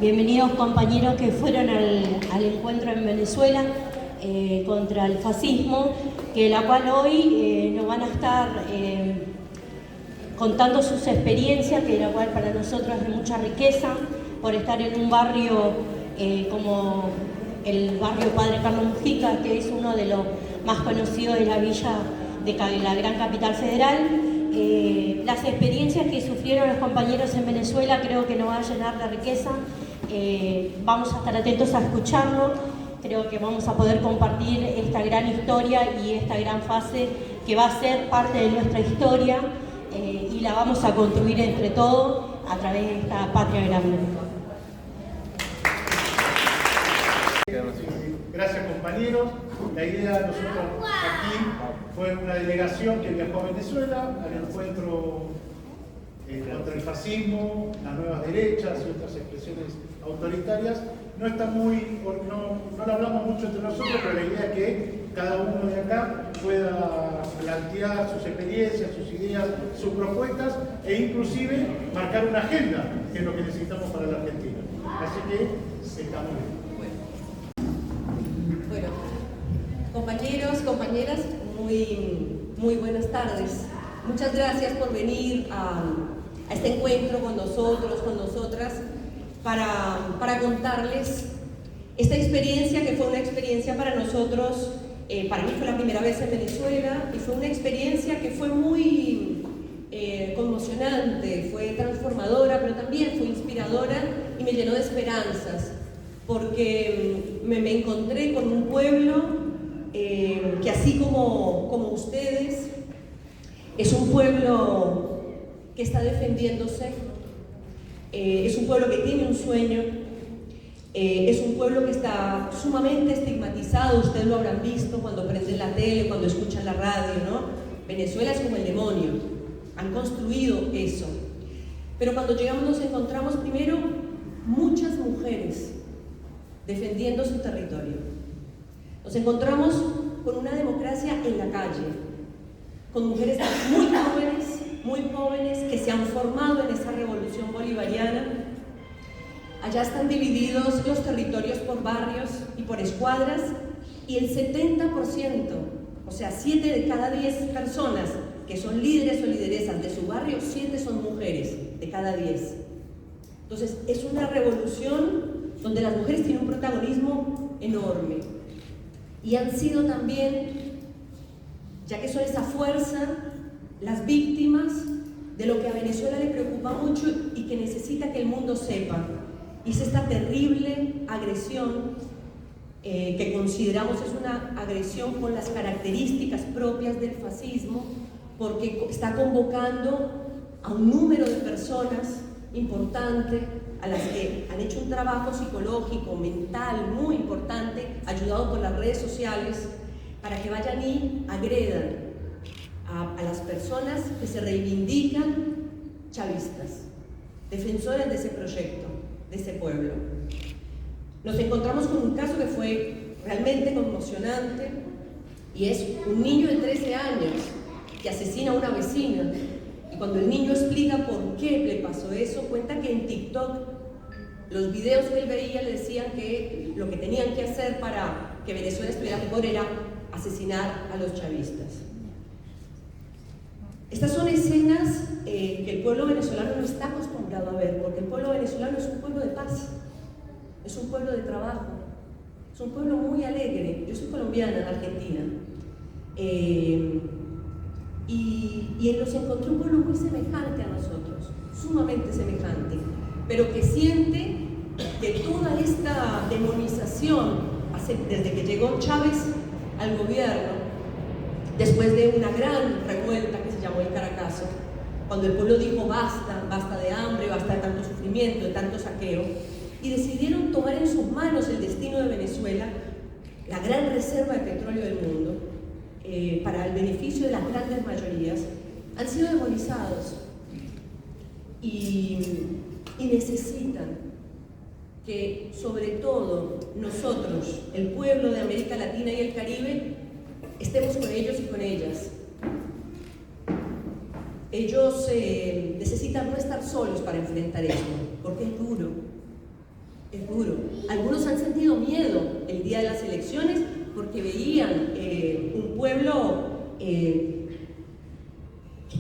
Bienvenidos compañeros que fueron al encuentro en Venezuela contra el fascismo, que la cual hoy nos van a estar contando sus experiencias, que la cual para nosotros es de mucha riqueza, por estar en un barrio como el barrio Padre Carlos Mujica, que es uno de los más conocidos de la villa de la gran capital federal. Las experiencias que sufrieron los compañeros en Venezuela creo que nos va a llenar de riqueza. Vamos a estar atentos a escucharlo. Creo que vamos a poder compartir esta gran historia y esta gran fase que va a ser parte de nuestra historia y la vamos a construir entre todos a través de esta patria grande. Gracias compañeros. La idea de nosotros aquí fue una delegación que viajó a Venezuela al encuentro contra el fascismo, las nuevas derechas y otras expresiones autoritarias. No lo hablamos mucho entre nosotros, pero la idea es que cada uno de acá pueda plantear sus experiencias, sus ideas, sus propuestas e inclusive marcar una agenda, que es lo que necesitamos para la Argentina. Así que estamos bien. Bueno, compañeros, compañeras, muy buenas tardes. Muchas gracias por venir a este encuentro con nosotros, con nosotras, para contarles esta experiencia que fue una experiencia para nosotros. Para mí fue la primera vez en Venezuela y fue una experiencia que fue muy conmocionante, fue transformadora, pero también fue inspiradora y me llenó de esperanzas, porque me encontré con un pueblo que así como ustedes, es un pueblo que está defendiéndose, es un pueblo que tiene un sueño, es un pueblo que está sumamente estigmatizado. Ustedes lo habrán visto cuando prenden la tele, cuando escuchan la radio, ¿no? Venezuela es como el demonio, han construido eso. Pero cuando llegamos nos encontramos primero muchas mujeres defendiendo su territorio. Nos encontramos con una democracia en la calle, con mujeres muy jóvenes que se han formado en esa revolución bolivariana. Allá están divididos los territorios por barrios y por escuadras, y el 70%, o sea, 7 de cada 10 personas que son líderes o lideresas de su barrio, 7 son mujeres de cada 10. Entonces, es una revolución donde las mujeres tienen un protagonismo enorme. Y han sido también, ya que son esa fuerza, las víctimas de lo que a Venezuela le preocupa mucho y que necesita que el mundo sepa. Y es esta terrible agresión que consideramos es una agresión con las características propias del fascismo, porque está convocando a un número de personas importante, a las que han hecho un trabajo psicológico, mental muy importante, ayudado por las redes sociales, para que vayan y agredan a las personas que se reivindican chavistas, defensores de ese proyecto, de ese pueblo. Nos encontramos con un caso que fue realmente conmocionante, y es un niño de 13 años que asesina a una vecina. Y cuando el niño explica por qué le pasó eso, cuenta que en TikTok los videos que él veía le decían que lo que tenían que hacer para que Venezuela estuviera mejor era asesinar a los chavistas. Estas son escenas que el pueblo venezolano no está acostumbrado a ver, porque el pueblo venezolano es un pueblo de paz, es un pueblo de trabajo, es un pueblo muy alegre. Yo soy colombiana, argentina, y nos encontré un pueblo muy semejante a nosotros, sumamente semejante, pero que siente que toda esta demonización, desde que llegó Chávez al gobierno, después de una gran revuelta que se llamó el Caracazo, cuando el pueblo dijo basta, basta de hambre, basta de tanto sufrimiento, de tanto saqueo, y decidieron tomar en sus manos el destino de Venezuela, la gran reserva de petróleo del mundo, para el beneficio de las grandes mayorías, han sido demonizados y necesitan que, sobre todo, nosotros, el pueblo de América Latina y el Caribe, estemos con ellos y con ellas. Ellos necesitan no estar solos para enfrentar esto, porque es duro. es duro. Algunos han sentido miedo el día de las elecciones porque veían un pueblo que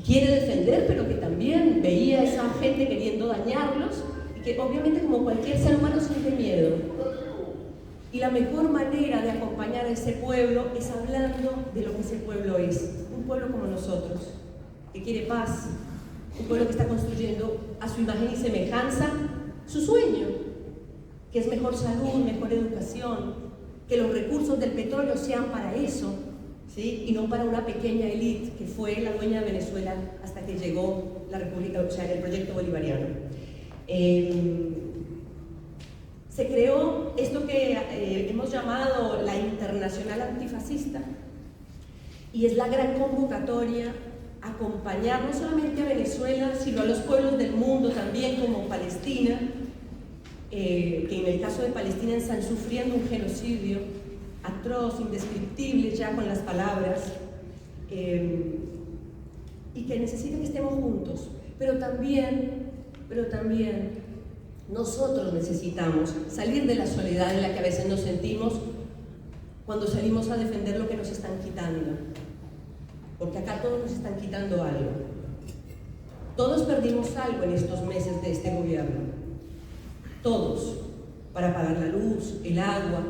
quiere defender, pero que también veía a esa gente queriendo dañarlos, y que obviamente, como cualquier ser humano, siente miedo. Y la mejor manera de acompañar a ese pueblo es hablando de lo que ese pueblo es. Un pueblo como nosotros, que quiere paz, un pueblo que está construyendo a su imagen y semejanza su sueño, que es mejor salud, mejor educación, que los recursos del petróleo sean para eso, ¿sí? Y no para una pequeña élite que fue la dueña de Venezuela hasta que llegó la República, o sea, el proyecto bolivariano. Se creó esto que hemos llamado la Internacional Antifascista, y es la gran convocatoria a acompañar no solamente a Venezuela, sino a los pueblos del mundo también, como Palestina, que en el caso de Palestina están sufriendo un genocidio atroz, indescriptible ya con las palabras, y que necesitan que estemos juntos, pero también nosotros necesitamos salir de la soledad en la que a veces nos sentimos cuando salimos a defender lo que nos están quitando, porque acá todos nos están quitando algo. Todos perdimos algo en estos meses de este gobierno, todos, para pagar la luz, el agua,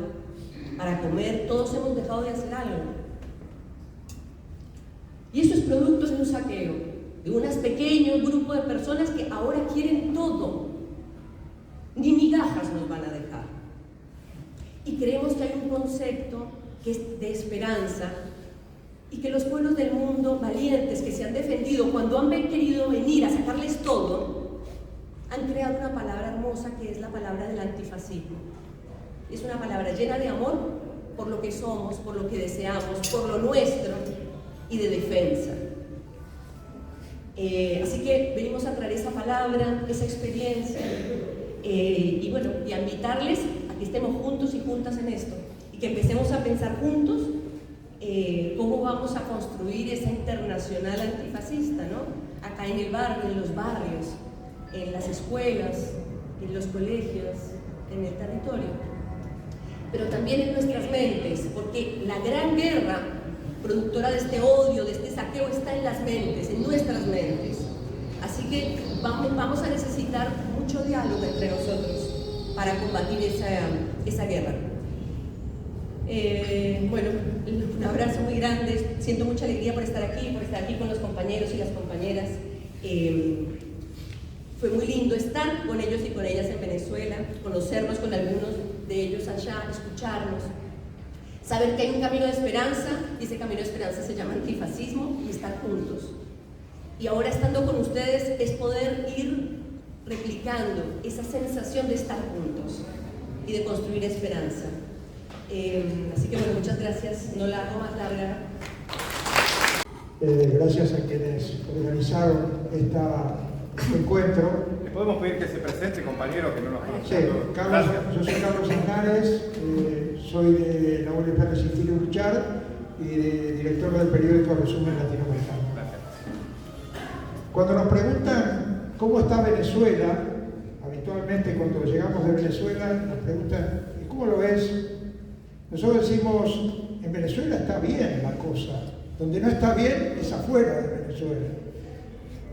para comer, todos hemos dejado de hacer algo. Y eso es producto de un saqueo, de un pequeño grupo de personas que ahora quieren todo. Ni migajas nos van a dejar. Y creemos que hay un concepto que es de esperanza, y que los pueblos del mundo valientes que se han defendido cuando han querido venir a sacarles todo, han creado una palabra hermosa que es la palabra del antifascismo. Es una palabra llena de amor por lo que somos, por lo que deseamos, por lo nuestro y de defensa. Así que venimos a traer esa palabra, esa experiencia, y bueno, y a invitarles a que estemos juntos y juntas en esto, y que empecemos a pensar juntos cómo vamos a construir esa internacional antifascista, ¿no? Acá en el barrio, en los barrios, en las escuelas, en los colegios, en el territorio, pero también en nuestras mentes, porque la gran guerra productora de este odio, de este saqueo, está en las mentes, en nuestras mentes. Así que vamos a necesitar mucho diálogo entre nosotros para combatir esa guerra. Bueno, un abrazo muy grande, siento mucha alegría por estar aquí con los compañeros y las compañeras. Fue muy lindo estar con ellos y con ellas en Venezuela, conocernos con algunos de ellos allá, escucharnos, saber que hay un camino de esperanza, y ese camino de esperanza se llama antifascismo, y estar juntos. Y ahora, estando con ustedes, es poder ir replicando esa sensación de estar juntos y de construir esperanza. Así que bueno, muchas gracias, no la hago más larga. Gracias a quienes organizaron este encuentro. ¿Le podemos pedir que se presente, compañero, que no nos conocemos? Sí, yo soy Carlos Andares, soy de la UNP Resistir y Luchar y director del periódico Resumen Latinoamericano. Gracias. Cuando nos preguntan cómo está Venezuela, habitualmente cuando llegamos de Venezuela nos preguntan ¿y cómo lo ves? Nosotros decimos, en Venezuela está bien la cosa, donde no está bien es afuera de Venezuela.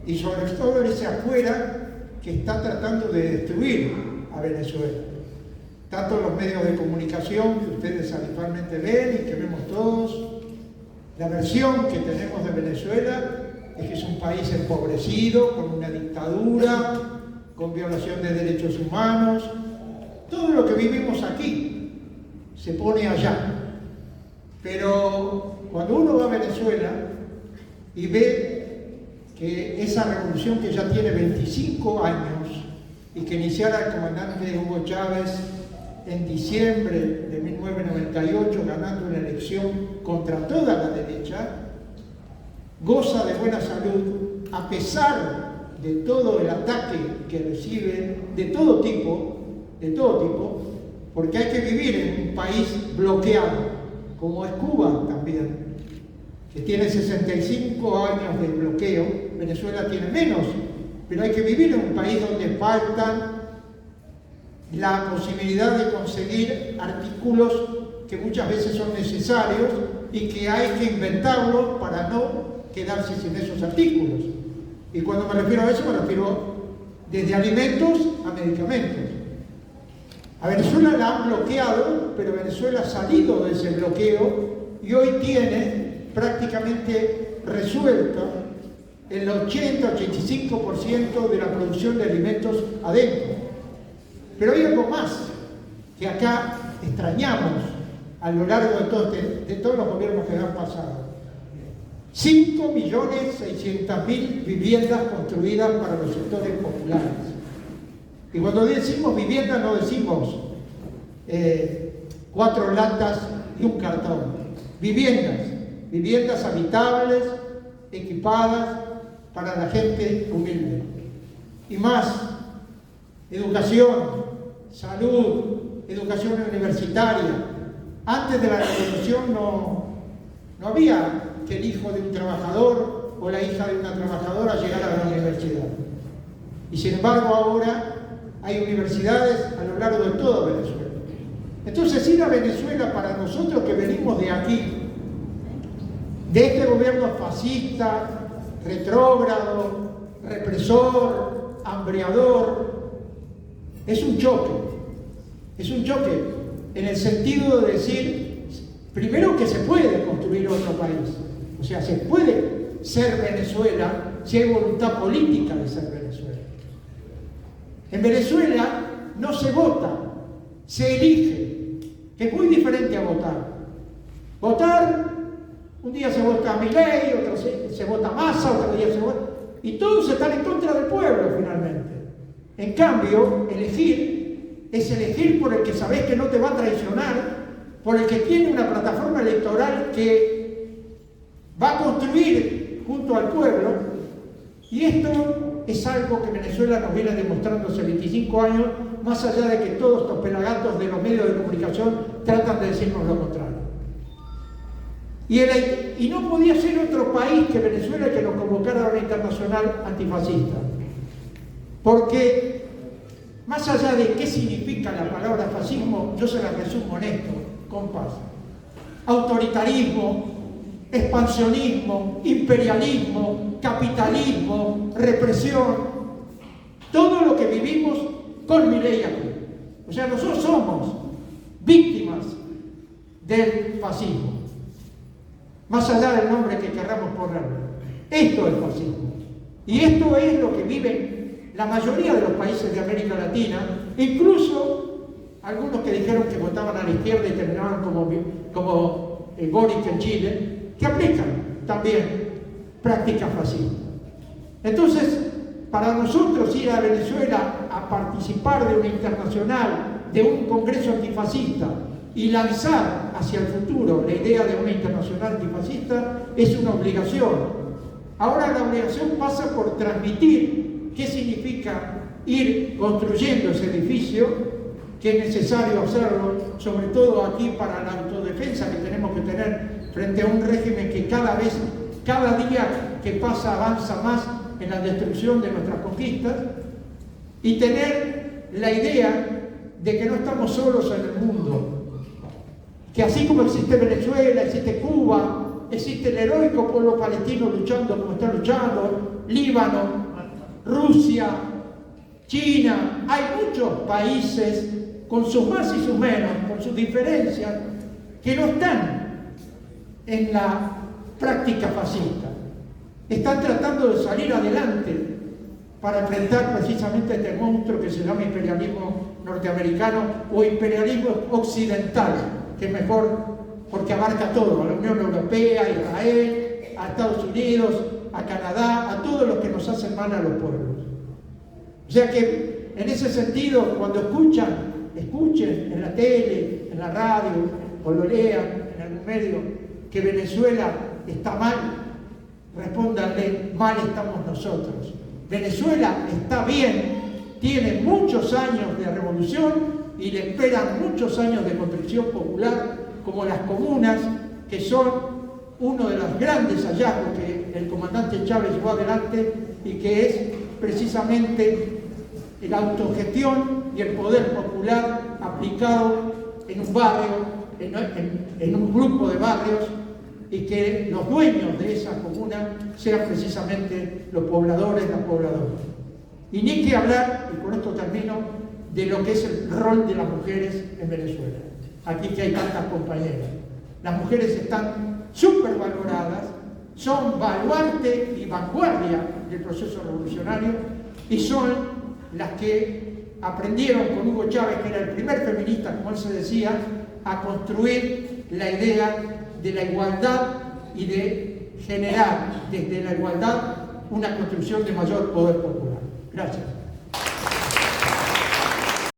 Y sobre todo ese afuera que está tratando de destruir a Venezuela. Tanto los medios de comunicación que ustedes habitualmente ven y que vemos todos, la versión que tenemos de Venezuela es que es un país empobrecido, con una dictadura, con violación de derechos humanos. Todo lo que vivimos aquí se pone allá. Pero cuando uno va a Venezuela y ve que esa revolución que ya tiene 25 años y que iniciara el comandante Hugo Chávez en diciembre de 1998, ganando una elección contra toda la derecha, goza de buena salud a pesar de todo el ataque que recibe de todo tipo, porque hay que vivir en un país bloqueado, como es Cuba también, que tiene 65 años de bloqueo. Venezuela tiene menos, pero hay que vivir en un país donde faltan la posibilidad de conseguir artículos que muchas veces son necesarios y que hay que inventarlos para no quedarse sin esos artículos. Y cuando me refiero a eso, me refiero desde alimentos a medicamentos. A Venezuela la han bloqueado, pero Venezuela ha salido de ese bloqueo y hoy tiene prácticamente resuelto el 80-85% de la producción de alimentos adentro. Pero hay algo más que acá extrañamos a lo largo de todos los gobiernos que han pasado. 5.600.000 viviendas construidas para los sectores populares. Y cuando decimos vivienda no decimos 4 latas y un cartón. Viviendas habitables, equipadas para la gente humilde. Y más, educación, salud, educación universitaria. Antes de la revolución no había que el hijo de un trabajador o la hija de una trabajadora llegara a la universidad. Y sin embargo ahora hay universidades a lo largo de toda Venezuela. Entonces ir a Venezuela para nosotros que venimos de aquí, de este gobierno fascista, retrógrado, represor, hambreador, es un choque. Es un choque en el sentido de decir, primero que se puede construir otro país. O sea, se puede ser Venezuela si hay voluntad política de ser Venezuela. En Venezuela no se vota, se elige, que es muy diferente a votar. Votar, un día se vota a Milei, otro se vota a Massa, otro día se vota... Y todos están en contra del pueblo finalmente. En cambio, elegir es elegir por el que sabés que no te va a traicionar, por el que tiene una plataforma electoral que va a construir junto al pueblo, y esto es algo que Venezuela nos viene demostrando hace 25 años, más allá de que todos estos pelagatos de los medios de comunicación tratan de decirnos lo contrario. Y no podía ser otro país que Venezuela que nos convocara a una internacional antifascista, porque más allá de qué significa la palabra fascismo, yo se la resumo en esto, compás: autoritarismo, expansionismo, imperialismo, capitalismo, represión, todo lo que vivimos con Milei aquí. O sea, nosotros somos víctimas del fascismo, más allá del nombre que querramos ponerle. Esto es fascismo. Y esto es lo que viven la mayoría de los países de América Latina, incluso algunos que dijeron que votaban a la izquierda y terminaban como Boric en Chile, que aplican también prácticas fascistas. Entonces, para nosotros ir a Venezuela a participar de una internacional, de un congreso antifascista y lanzar hacia el futuro la idea de una internacional antifascista es una obligación. Ahora la obligación pasa por transmitir qué significa ir construyendo ese edificio, que es necesario hacerlo, sobre todo aquí para la autodefensa que tenemos que tener frente a un régimen que cada día que pasa avanza más en la destrucción de nuestras conquistas, y tener la idea de que no estamos solos en el mundo, que así como existe Venezuela, existe Cuba, existe el heroico pueblo palestino luchando como está luchando, Líbano, Rusia, China, hay muchos países con sus más y sus menos, con sus diferencias, que no están en la práctica fascista. Están tratando de salir adelante para enfrentar precisamente este monstruo que se llama imperialismo norteamericano o imperialismo occidental, que es mejor porque abarca todo, a la Unión Europea, a Israel, a Estados Unidos, a Canadá, a todos los que nos hacen mal a los pueblos. O sea que en ese sentido, cuando escuchen en la tele, en la radio, o lo lean en algún medio, que Venezuela está mal, respóndanle: mal estamos nosotros. Venezuela está bien, tiene muchos años de revolución y le esperan muchos años de construcción popular, como las comunas, que son uno de los grandes hallazgos que el comandante Chávez llevó adelante y que es precisamente la autogestión y el poder popular aplicado en un barrio, en un grupo de barrios, y que los dueños de esa comuna sean precisamente los pobladores, las pobladoras. Y ni que hablar, y con esto termino, de lo que es el rol de las mujeres en Venezuela. Aquí que hay tantas compañeras. Las mujeres están súper valoradas, son baluarte y vanguardia del proceso revolucionario y son las que aprendieron con Hugo Chávez, que era el primer feminista, como él se decía, a construir la idea de la igualdad y de generar desde la igualdad una construcción de mayor poder popular. Gracias.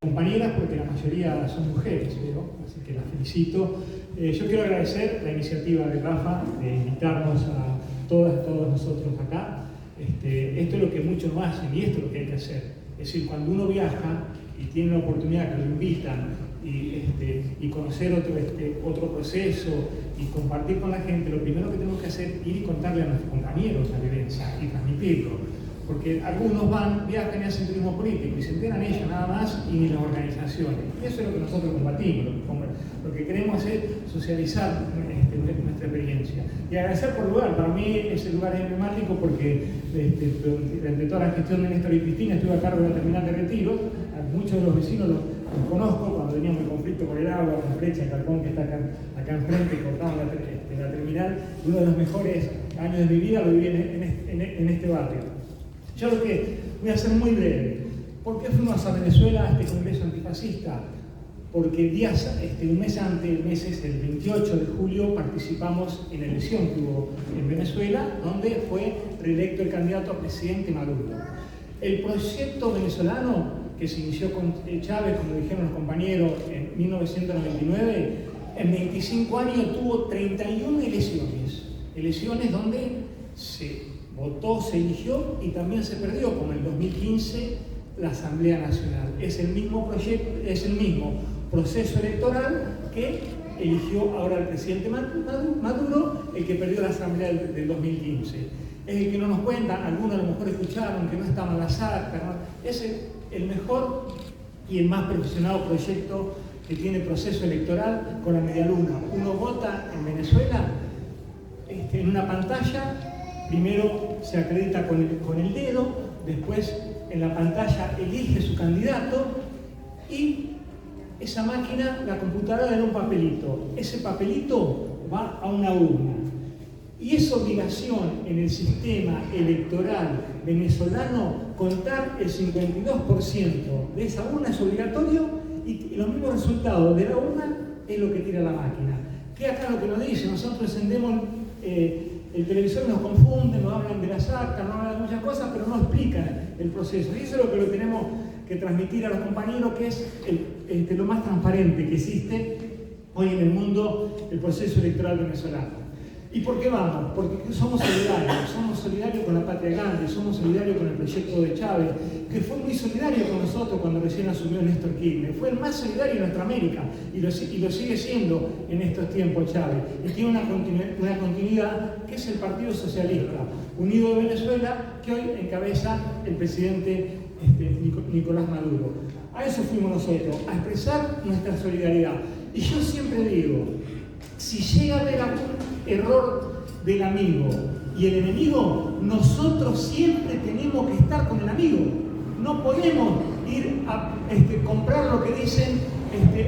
Compañeras, porque la mayoría son mujeres, ¿veo? Así que las felicito. Yo quiero agradecer la iniciativa de Rafa de invitarnos a todos nosotros acá. Esto es lo que muchos no hacen y esto es lo que hay que hacer. Es decir, cuando uno viaja y tiene la oportunidad que lo invitan y conocer otro proceso y compartir con la gente, lo primero que tenemos que hacer es ir y contarle a nuestros compañeros la vivencia y transmitirlo. Porque algunos viajan y hacen turismo político y se enteran ellos nada más y ni las organizaciones. Y eso es lo que nosotros combatimos. Lo que queremos es socializar nuestra experiencia. Y agradecer por el lugar. Para mí ese lugar es emblemático porque durante toda la gestión de Néstor y Cristina estuve a cargo de la terminal de retiro. A muchos de los vecinos los conozco cuando teníamos el conflicto con el agua, con Flecha, Calcón, que está acá enfrente, cortaban la terminal. Uno de los mejores años de mi vida lo viví en este barrio. Yo lo que voy a ser muy breve. ¿Por qué fuimos a Venezuela a este congreso antifascista? Porque un mes antes, el 28 de julio, participamos en la elección que hubo en Venezuela, donde fue reelecto el candidato a presidente Maduro. El proyecto venezolano, que se inició con Chávez, como dijeron los compañeros, en 1999, en 25 años tuvo 31 elecciones donde se votó, se eligió y también se perdió, como en el 2015 la Asamblea Nacional. Es el mismo proceso electoral que eligió ahora el presidente Maduro, el que perdió la Asamblea del 2015. Es el que no nos cuentan, algunos a lo mejor escucharon que no estaban las actas, ¿no? Es el mejor y el más perfeccionado proyecto que tiene proceso electoral con la medialuna. Uno vota en Venezuela en una pantalla. Primero se acredita con el dedo, después en la pantalla elige su candidato y esa máquina, la computadora, le da un papelito. Ese papelito va a una urna. Y es obligación en el sistema electoral venezolano contar el 52% de esa urna, es obligatorio, y los mismos resultados de la urna es lo que tira la máquina. Que acá lo que nos dice, nosotros encendemos el televisor, nos confunde, nos hablan de las actas, nos hablan de muchas cosas, pero no explican el proceso. Y eso es lo que lo tenemos que transmitir a los compañeros, que es lo más transparente que existe hoy en el mundo, el proceso electoral venezolano. ¿Y por qué vamos? Porque somos solidarios con la patria grande, somos solidarios con el proyecto de Chávez, que fue muy solidario con nosotros cuando recién asumió Néstor Kirchner. Fue el más solidario de nuestra América y lo sigue siendo en estos tiempos Chávez. Y tiene una continuidad que es el Partido Socialista Unido de Venezuela, que hoy encabeza el presidente Nicolás Maduro. A eso fuimos nosotros, a expresar nuestra solidaridad. Y yo siempre digo, si llega a haber algún error del amigo y el enemigo, nosotros siempre tenemos que estar con el amigo. No podemos ir a comprar lo que dicen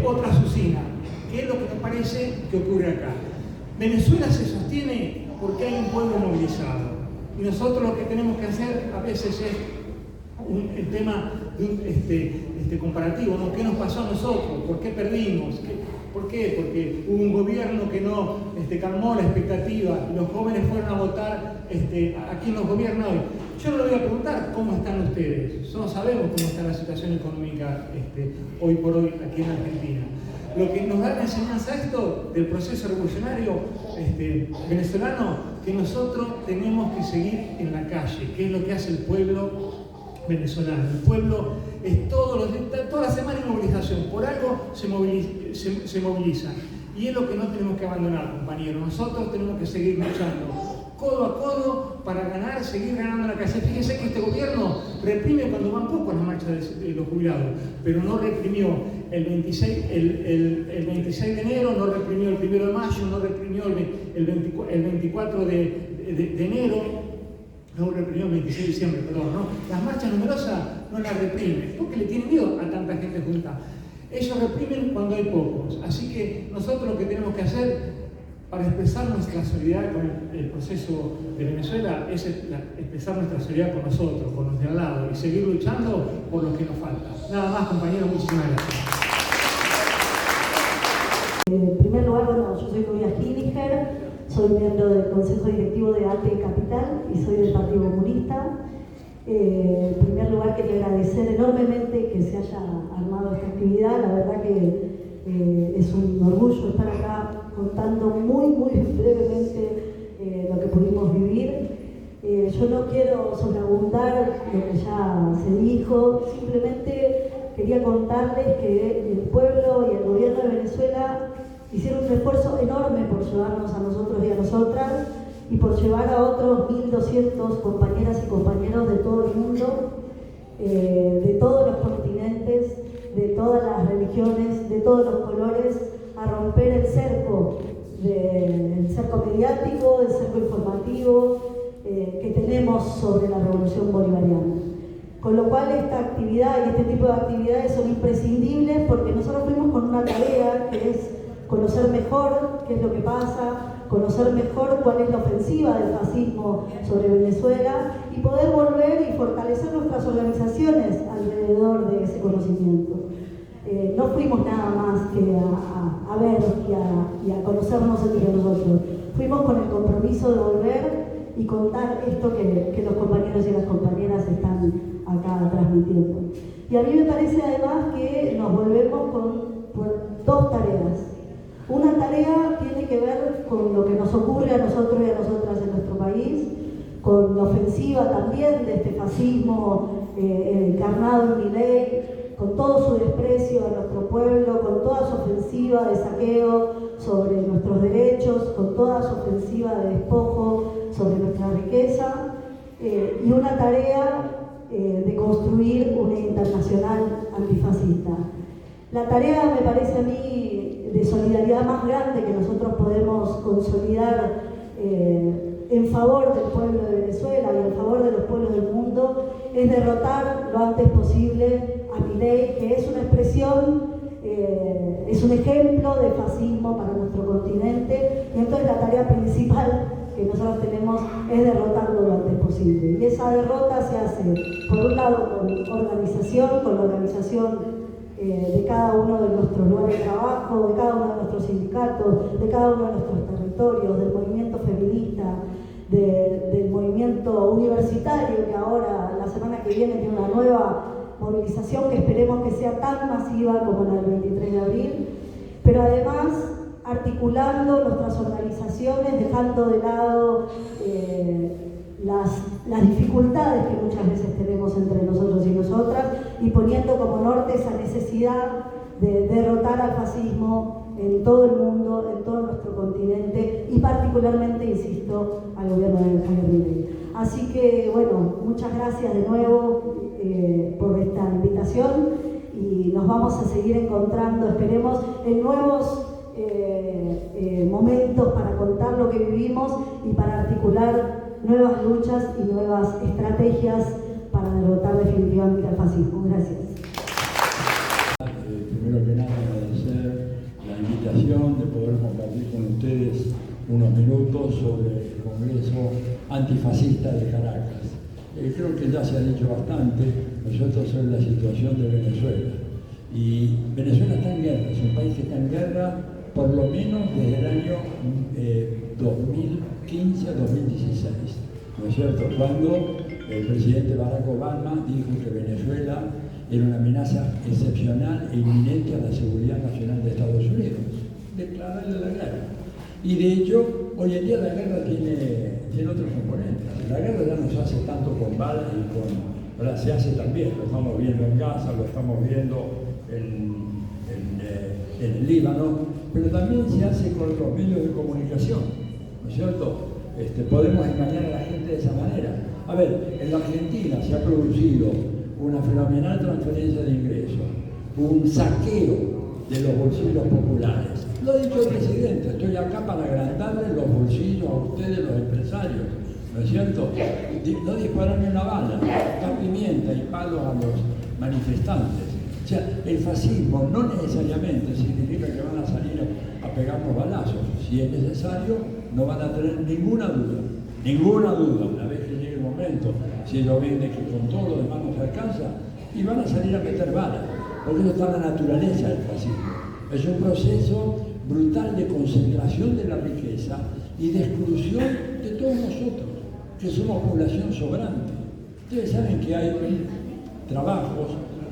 otras usinas, que es lo que me parece que ocurre acá. Venezuela se sostiene porque hay un pueblo movilizado. Y nosotros lo que tenemos que hacer a veces es el tema de un comparativo, ¿no? ¿Qué nos pasó a nosotros? ¿Por qué perdimos? ¿Por qué? Porque hubo un gobierno que no calmó la expectativa y los jóvenes fueron a votar a quien nos gobierna hoy. Yo no le voy a preguntar cómo están ustedes, nosotros sabemos cómo está la situación económica hoy por hoy aquí en Argentina. Lo que nos da la enseñanza esto del proceso revolucionario venezolano, que nosotros tenemos que seguir en la calle, que es lo que hace el pueblo venezolano. El pueblo es toda la semana en movilización, por algo se moviliza. Y es lo que no tenemos que abandonar, compañeros. Nosotros tenemos que seguir luchando codo a codo para seguir ganando la calle. Fíjense que este gobierno reprime cuando van pocos las marchas de los jubilados, pero no reprimió el 26 de enero, no reprimió el 1 de mayo, no reprimió el 24 de enero, no reprimió el 26 de diciembre, perdón, ¿no? Las marchas numerosas no las reprimen, porque le tienen miedo a tanta gente junta. Ellos reprimen cuando hay pocos, así que nosotros lo que tenemos que hacer para expresar nuestra solidaridad con el proceso de Venezuela es expresar nuestra solidaridad con nosotros, con los de al lado, y seguir luchando por lo que nos falta. Nada más, compañeros, muchísimas gracias. En primer lugar, bueno, yo soy Nuria Hiniger, soy miembro del Consejo Directivo de ATE Capital y soy del Partido Comunista. En primer lugar, quería agradecer enormemente que se haya armado esta actividad. La verdad que es un orgullo estar acá contando muy brevemente lo que pudimos vivir. Yo no quiero sobreabundar lo que ya se dijo, simplemente quería contarles que el pueblo y el gobierno de Venezuela hicieron un esfuerzo enorme por llevarnos a nosotros y a nosotras y por llevar a otros 1.200 compañeras y compañeros de todo el mundo, de todos los continentes, de todas las religiones, de todos los colores, a romper el cerco mediático, el cerco informativo que tenemos sobre la revolución bolivariana. Con lo cual esta actividad y este tipo de actividades son imprescindibles porque nosotros fuimos con una tarea que es conocer mejor qué es lo que pasa, conocer mejor cuál es la ofensiva del fascismo sobre Venezuela y poder volver y fortalecer nuestras organizaciones alrededor de ese conocimiento. No fuimos nada más que a ver y a conocernos entre nosotros. Fuimos con el compromiso de volver y contar esto que los compañeros y las compañeras están acá transmitiendo. Y a mí me parece además que nos volvemos con dos tareas. Una tarea tiene que ver con lo que nos ocurre a nosotros y a nosotras en nuestro país, con la ofensiva también de este fascismo encarnado en Milei, con todo su desprecio a nuestro pueblo, con toda su ofensiva de saqueo sobre nuestros derechos, con toda su ofensiva de despojo sobre nuestra riqueza, y una tarea de construir una internacional antifascista. La tarea, me parece a mí, de solidaridad más grande que nosotros podemos consolidar en favor del pueblo de Venezuela y en favor de los pueblos del mundo es derrotar lo antes posible a Milei, que es una expresión, es un ejemplo de fascismo para nuestro continente, y entonces la tarea principal que nosotros tenemos es derrotarlo lo antes posible. Y esa derrota se hace, por un lado, con la organización de cada uno de nuestros lugares de trabajo, de cada uno de nuestros sindicatos, de cada uno de nuestros territorios, del movimiento feminista, del movimiento universitario, que ahora, la semana que viene, tiene una nueva movilización que esperemos que sea tan masiva como la del 23 de abril, pero además articulando nuestras organizaciones, dejando de lado las dificultades que muchas veces tenemos entre nosotros y nosotras y poniendo como norte esa necesidad de derrotar al fascismo en todo el mundo, en todo nuestro continente y particularmente, insisto, al gobierno de Javier Milei. Así que, bueno, muchas gracias de nuevo por esta invitación y nos vamos a seguir encontrando, esperemos, en nuevos momentos para contar lo que vivimos y para articular nuevas luchas y nuevas estrategias para derrotar definitivamente al fascismo. Gracias. Primero que nada, agradecer la invitación de poder compartir con ustedes unos minutos sobre el Congreso Antifascista de Caracas. Creo que ya se ha dicho bastante, nosotros sobre la situación de Venezuela. Y Venezuela está en guerra, es un país que está en guerra por lo menos desde el año 2015 a 2016, ¿no es cierto? Cuando el presidente Barack Obama dijo que Venezuela era una amenaza excepcional e inminente a la seguridad nacional de Estados Unidos, declararle la guerra. Y de hecho, hoy en día la guerra tiene otros componentes. La guerra ya no se hace tanto con balas y con... ¿verdad? Se hace también, lo estamos viendo en Gaza, lo estamos viendo en el Líbano, pero también se hace con los medios de comunicación, ¿no es cierto? Podemos engañar a la gente de esa manera. A ver, en la Argentina se ha producido una fenomenal transferencia de ingresos, un saqueo de los bolsillos populares. Lo ha dicho el presidente, estoy acá para agrandarle los bolsillos a ustedes, los empresarios, ¿no es cierto? No disparan ni una bala, da pimienta y palos a los manifestantes. O sea, el fascismo no necesariamente significa que van a salir a pegarnos balazos. Si es necesario, no van a tener ninguna duda, una vez que llegue el momento, si ellos ven que con todo lo demás nos alcanza, y van a salir a meter balas, porque eso está en la naturaleza del fascismo. Es un proceso brutal de concentración de la riqueza y de exclusión de todos nosotros, que somos población sobrante. Ustedes saben que hay trabajos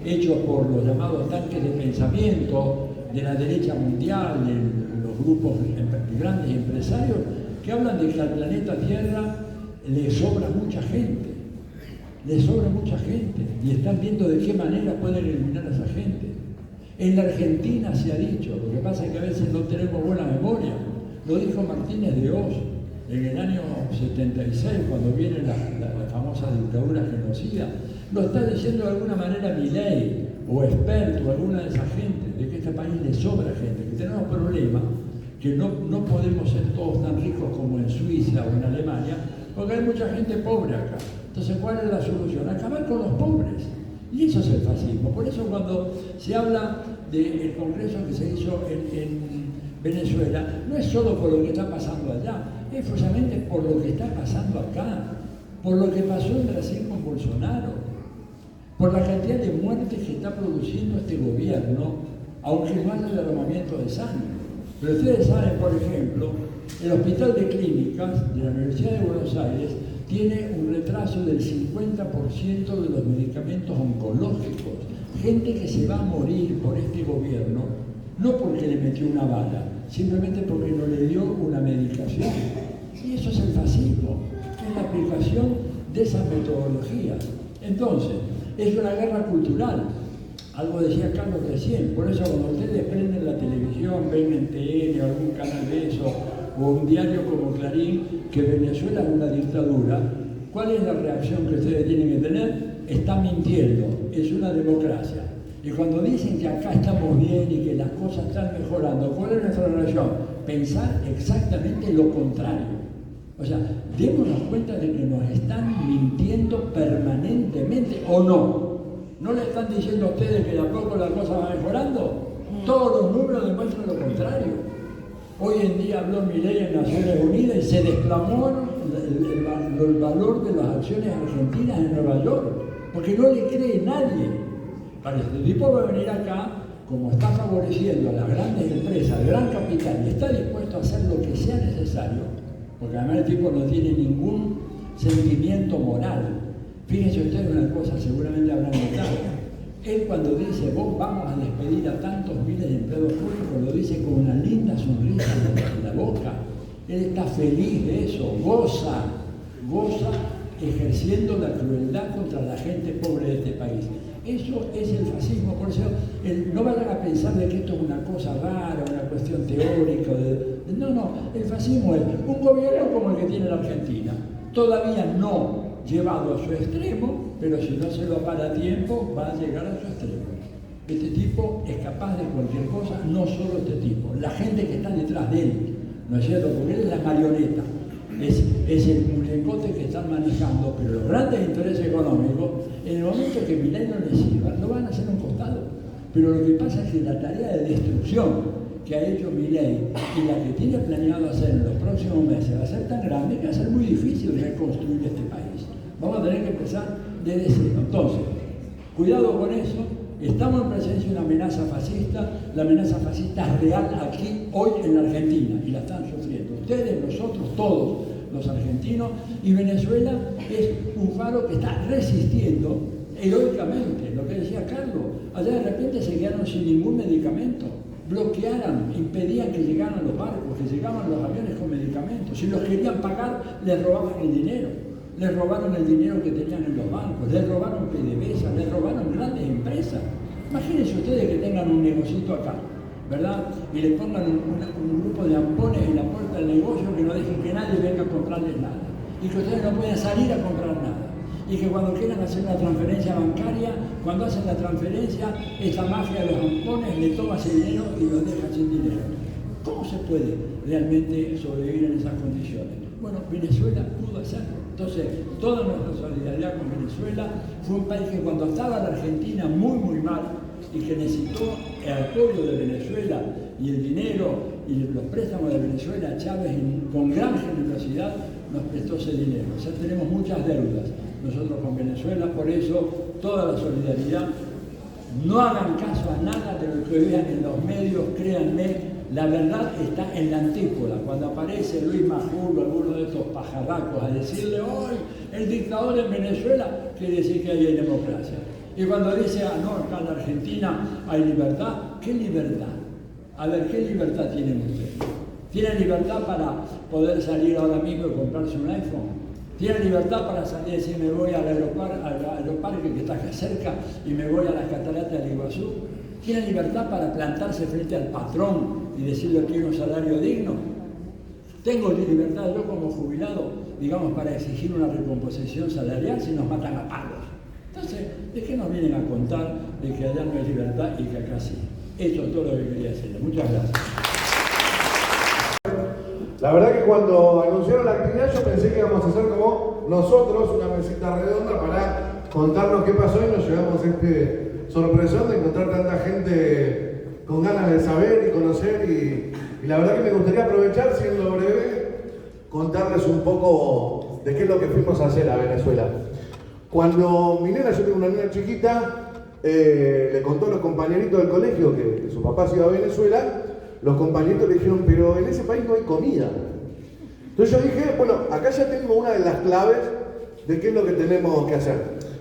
hechos por los llamados tanques de pensamiento de la derecha mundial, de los grupos de grandes empresarios, que hablan de que al planeta Tierra le sobra mucha gente, y están viendo de qué manera pueden eliminar a esa gente. En la Argentina se ha dicho, lo que pasa es que a veces no tenemos buena memoria, lo dijo Martínez de Hoz en el año 76, cuando viene la famosa dictadura genocida, lo está diciendo de alguna manera Milei, o experto, alguna de esa gente, de que a este país le sobra gente, que tenemos problemas, que no podemos ser todos tan ricos como en Suiza o en Alemania, porque hay mucha gente pobre acá. Entonces, ¿cuál es la solución? Acabar con los pobres. Y eso es el fascismo. Por eso cuando se habla del congreso que se hizo en Venezuela, no es solo por lo que está pasando allá, es precisamente por lo que está pasando acá, por lo que pasó en Brasil con Bolsonaro, por la cantidad de muertes que está produciendo este gobierno, aunque no haya derramamiento de sangre. Pero ustedes saben, por ejemplo, el Hospital de Clínicas de la Universidad de Buenos Aires tiene un retraso del 50% de los medicamentos oncológicos. Gente que se va a morir por este gobierno, no porque le metió una bala, simplemente porque no le dio una medicación. Y eso es el fascismo, es la aplicación de esas metodologías. Entonces, es una guerra cultural. Algo decía Carlos recién, por eso cuando ustedes prenden la televisión, ven en TN o algún canal de eso, o un diario como Clarín, que Venezuela es una dictadura, ¿cuál es la reacción que ustedes tienen que tener? Están mintiendo, es una democracia. Y cuando dicen que acá estamos bien y que las cosas están mejorando, ¿cuál es nuestra reacción? Pensar exactamente lo contrario. O sea, démonos cuenta de que nos están mintiendo permanentemente, ¿o no? ¿No le están diciendo a ustedes que de a poco la cosa va mejorando? Todos los números demuestran lo contrario. Hoy en día habló Milei en Naciones Unidas y se desplomó el valor de las acciones argentinas en Nueva York, porque no le cree nadie. Para este tipo va a venir acá, como está favoreciendo a las grandes empresas, el gran capital, y está dispuesto a hacer lo que sea necesario, porque además el tipo no tiene ningún sentimiento moral. Fíjense ustedes una cosa, seguramente habrán notado. Él cuando dice, vos vamos a despedir a tantos miles de empleados públicos, lo dice con una linda sonrisa en la boca. Él está feliz de eso, goza ejerciendo la crueldad contra la gente pobre de este país. Eso es el fascismo, por eso no vayan a pensar de que esto es una cosa rara, una cuestión teórica. No, el fascismo es un gobierno como el que tiene la Argentina, todavía no llevado a su extremo, pero si no se lo para a tiempo, va a llegar a su extremo. Este tipo es capaz de cualquier cosa, no solo este tipo, la gente que está detrás de él, ¿no es cierto? Porque él es la marioneta, es el muñecote que están manejando, pero los grandes intereses económicos, en el momento que Milei no les sirva, lo van a hacer a un costado. Pero lo que pasa es que la tarea de destrucción que ha hecho Milei y la que tiene planeado hacer en los próximos meses va a ser tan grande que va a ser muy difícil reconstruir este país. Vamos a tener que empezar desde cero. Entonces, cuidado con eso. Estamos en presencia de una amenaza fascista. La amenaza fascista es real aquí, hoy en la Argentina, y la están sufriendo. Ustedes, nosotros, todos los argentinos, y Venezuela es un faro que está resistiendo heroicamente. Lo que decía Carlos, allá de repente se quedaron sin ningún medicamento. Bloquearan, impedían que llegaran los barcos, que llegaban los aviones con medicamentos. Si los querían pagar, les robaban el dinero. Les robaron el dinero que tenían en los bancos, les robaron PDVSA, les robaron grandes empresas. Imagínense ustedes que tengan un negocito acá, ¿verdad? Y le pongan un grupo de ampones en la puerta del negocio que no dejen que nadie venga a comprarles nada. y que ustedes no pueden salir a comprar nada. Y que cuando quieran hacer una transferencia bancaria, cuando hacen la transferencia, esta mafia de los ampones le toma ese dinero y los deja sin dinero. ¿Cómo se puede realmente sobrevivir en esas condiciones? Bueno, Venezuela pudo hacerlo. Entonces, toda nuestra solidaridad con Venezuela. Fue un país que cuando estaba la Argentina muy mal y que necesitó el apoyo de Venezuela y el dinero y los préstamos de Venezuela, Chávez con gran generosidad nos prestó ese dinero. O sea, tenemos muchas deudas nosotros con Venezuela, por eso toda la solidaridad. No hagan caso a nada de lo que vean en los medios, créanme, la verdad está en la antípoda. Cuando aparece Luis Majul o alguno de estos pajarracos a decirle hoy el dictador en Venezuela, quiere decir que ahí hay democracia. Y cuando dice, no, acá en Argentina hay libertad, ¿qué libertad? A ver, ¿qué libertad tienen ustedes? ¿Tienen libertad para poder salir ahora mismo y comprarse un iPhone? ¿Tienen libertad para salir y decir me voy al aeroparque que está acá cerca y me voy a las cataratas del Iguazú? ¿Tienen libertad para plantarse frente al patrón y decirle quiero un salario digno? ¿Tengo libertad yo como jubilado, digamos, para exigir una recomposición salarial si nos matan a palos? Entonces, ¿de qué nos vienen a contar de que allá no hay libertad y que acá sí? Esto es todo lo que quería decirle. Muchas gracias. La verdad que cuando anunciaron la actividad yo pensé que íbamos a hacer como nosotros, una mesita redonda para contarnos qué pasó y nos llevamos sorpresón de encontrar tanta gente con ganas de saber y conocer y la verdad que me gustaría aprovechar, siendo breve, contarles un poco de qué es lo que fuimos a hacer a Venezuela. Cuando mi nena, yo tengo una nena chiquita, le contó a los compañeritos del colegio que su papá se iba a Venezuela. Los compañeros le dijeron, pero en ese país no hay comida. Entonces yo dije, bueno, acá ya tengo una de las claves de qué es lo que tenemos que hacer.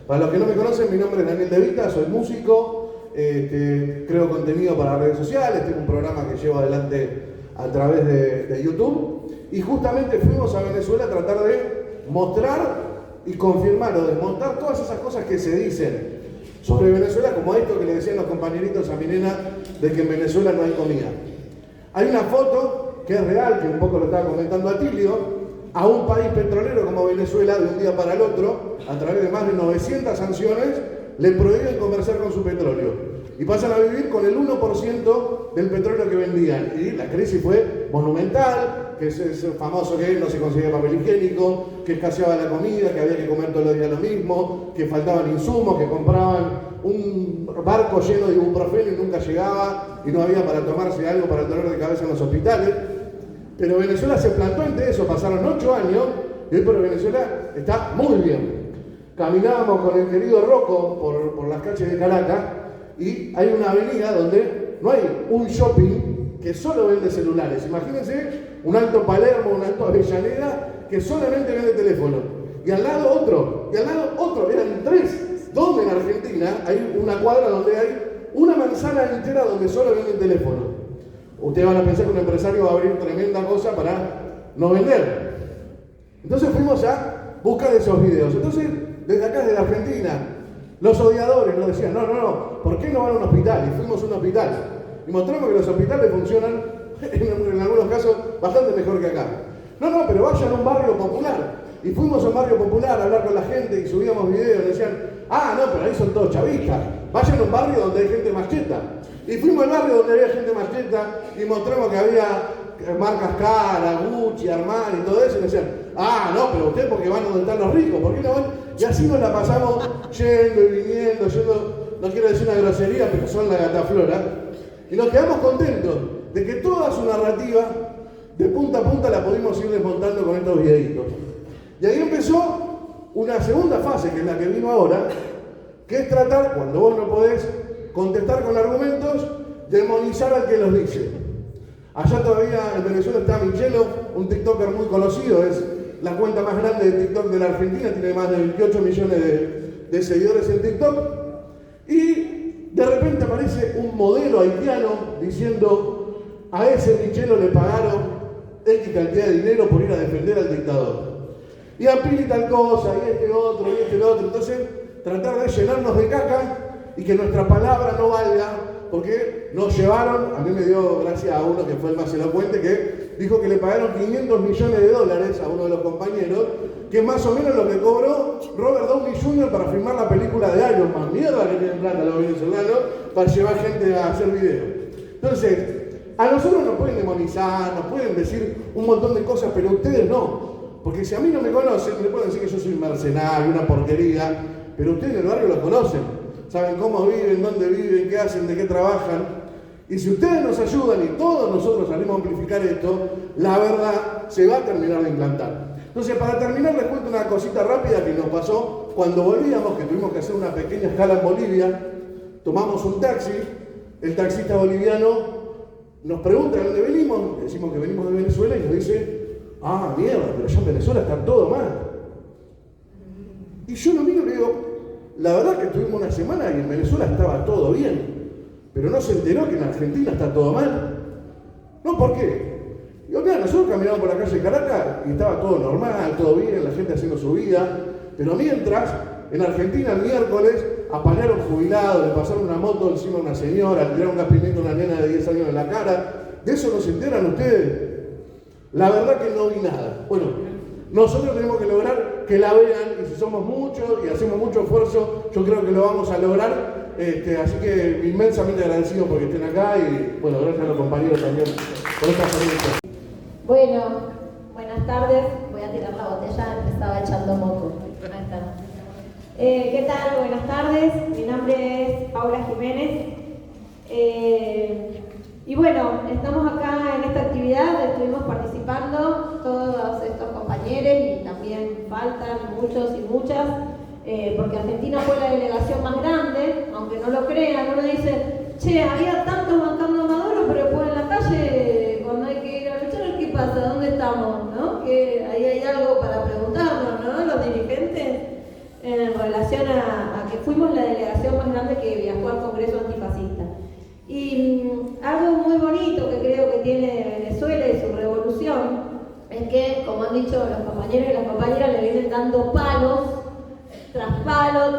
Para los que no me conocen, mi nombre es Daniel De Vita, soy músico, creo contenido para redes sociales, tengo un programa que llevo adelante a través de YouTube. Y justamente fuimos a Venezuela a tratar de mostrar y confirmar o desmontar todas esas cosas que se dicen sobre Venezuela, como esto que le decían los compañeritos a mi nena, de que en Venezuela no hay comida. Hay una foto que es real, que un poco lo estaba comentando Atilio, a un país petrolero como Venezuela, de un día para el otro, a través de más de 900 sanciones, le prohíben comerciar con su petróleo. Y pasan a vivir con el 1% del petróleo que vendían. Y la crisis fue monumental, que es famoso que no se conseguía papel higiénico, que escaseaba la comida, que había que comer todos los días lo mismo, que faltaban insumos, que compraban un barco lleno de ibuprofeno y nunca llegaba y no había para tomarse algo para el dolor de cabeza en los hospitales. Pero Venezuela se plantó ante eso, pasaron 8 años y hoy por Venezuela está muy bien. Caminábamos con el querido Rocco por las calles de Caracas y hay una avenida donde no hay un shopping que solo vende celulares. Imagínense un Alto Palermo, un Alto Avellaneda que solamente vende teléfono. Y al lado otro, eran 3. Donde en Argentina hay una cuadra donde hay una manzana entera donde solo venden teléfono. Ustedes van a pensar que un empresario va a abrir tremenda cosa para no vender. Entonces fuimos a buscar esos videos. Entonces, desde acá, desde Argentina, los odiadores nos decían, no, ¿por qué no van a un hospital? Y fuimos a un hospital. Y mostramos que los hospitales funcionan, en algunos casos, bastante mejor que acá. No, pero vayan a un barrio popular. Y fuimos a un barrio popular a hablar con la gente y subíamos videos y decían, no, pero ahí son todos chavistas. Vayan a un barrio donde hay gente más cheta. Y fuimos al barrio donde había gente más cheta y mostramos que había marcas caras, Gucci, Armani y todo eso. Y decían, no, pero ustedes porque van donde están los ricos, ¿por qué no van? Y así nos la pasamos yendo y viniendo, no quiero decir una grosería, pero son la gataflora. Y nos quedamos contentos de que toda su narrativa, de punta a punta, la pudimos ir desmontando con estos videitos. Y ahí empezó una segunda fase, que es la que vino ahora, que es tratar, cuando vos no podés contestar con argumentos, demonizar al que los dice. Allá todavía en Venezuela está Michelo, un TikToker muy conocido, es la cuenta más grande de TikTok de la Argentina, tiene más de 28 millones de seguidores en TikTok, y de repente aparece un modelo haitiano diciendo, a ese Michelo le pagaron X cantidad de dinero por ir a defender al dictador. Y a Pili tal cosa, y este otro, entonces tratar de llenarnos de caca y que nuestra palabra no valga, porque nos llevaron, a mí me dio gracia a uno que fue el más elocuente, que dijo que le pagaron $500 millones a uno de los compañeros, que es más o menos lo que cobró Robert Downey Jr. para filmar la película de Iron Man. Mierda que tienen plata los venezolanos para llevar gente a hacer video. Entonces, a nosotros nos pueden demonizar, nos pueden decir un montón de cosas, pero ustedes no. Porque si a mí no me conocen, me pueden decir que yo soy un mercenario, una porquería, pero ustedes en el barrio lo conocen. Saben cómo viven, dónde viven, qué hacen, de qué trabajan. Y si ustedes nos ayudan y todos nosotros salimos a amplificar esto, la verdad se va a terminar de implantar. Entonces, para terminar, les cuento una cosita rápida que nos pasó cuando volvíamos, que tuvimos que hacer una pequeña escala en Bolivia. Tomamos un taxi, el taxista boliviano nos pregunta de dónde venimos, decimos que venimos de Venezuela y nos dice, ah, mierda, pero allá en Venezuela está todo mal. Y yo lo miro y le digo, la verdad que estuvimos una semana y en Venezuela estaba todo bien, pero no se enteró que en Argentina está todo mal. No, ¿por qué? Digo, mira, nosotros caminamos por la calle de Caracas y estaba todo normal, todo bien, la gente haciendo su vida, pero mientras, en Argentina el miércoles apalearon jubilados, le pasaron una moto encima a una señora, le tiraron gas pimienta a una nena de 10 años en la cara. ¿De eso no se enteran ustedes? La verdad que no vi nada. Bueno, nosotros tenemos que lograr que la vean, y si somos muchos y hacemos mucho esfuerzo, yo creo que lo vamos a lograr. Así que inmensamente agradecido porque estén acá y bueno, gracias a los compañeros también por esta experiencia. Bueno, buenas tardes. Voy a tirar la botella, me estaba echando moco. Ahí está. ¿Qué tal? Buenas tardes. Mi nombre es Paula Jiménez. Y bueno, estamos acá en esta actividad, estuvimos participando todos estos compañeros y también faltan muchos y muchas, porque Argentina fue la delegación más grande, aunque no lo crean. Uno dice, che, había tantos bancando a Maduro, pero después en la calle, cuando hay que ir a luchar, ¿qué pasa? ¿Dónde estamos? ¿No? Que ahí hay algo para preguntarnos, ¿no? Los dirigentes, en relación a que fuimos la delegación más grande que viajó al Congreso Antifascista. Y algo muy bonito que creo que tiene Venezuela y su revolución es que, como han dicho los compañeros y las compañeras, le vienen dando palos tras palo,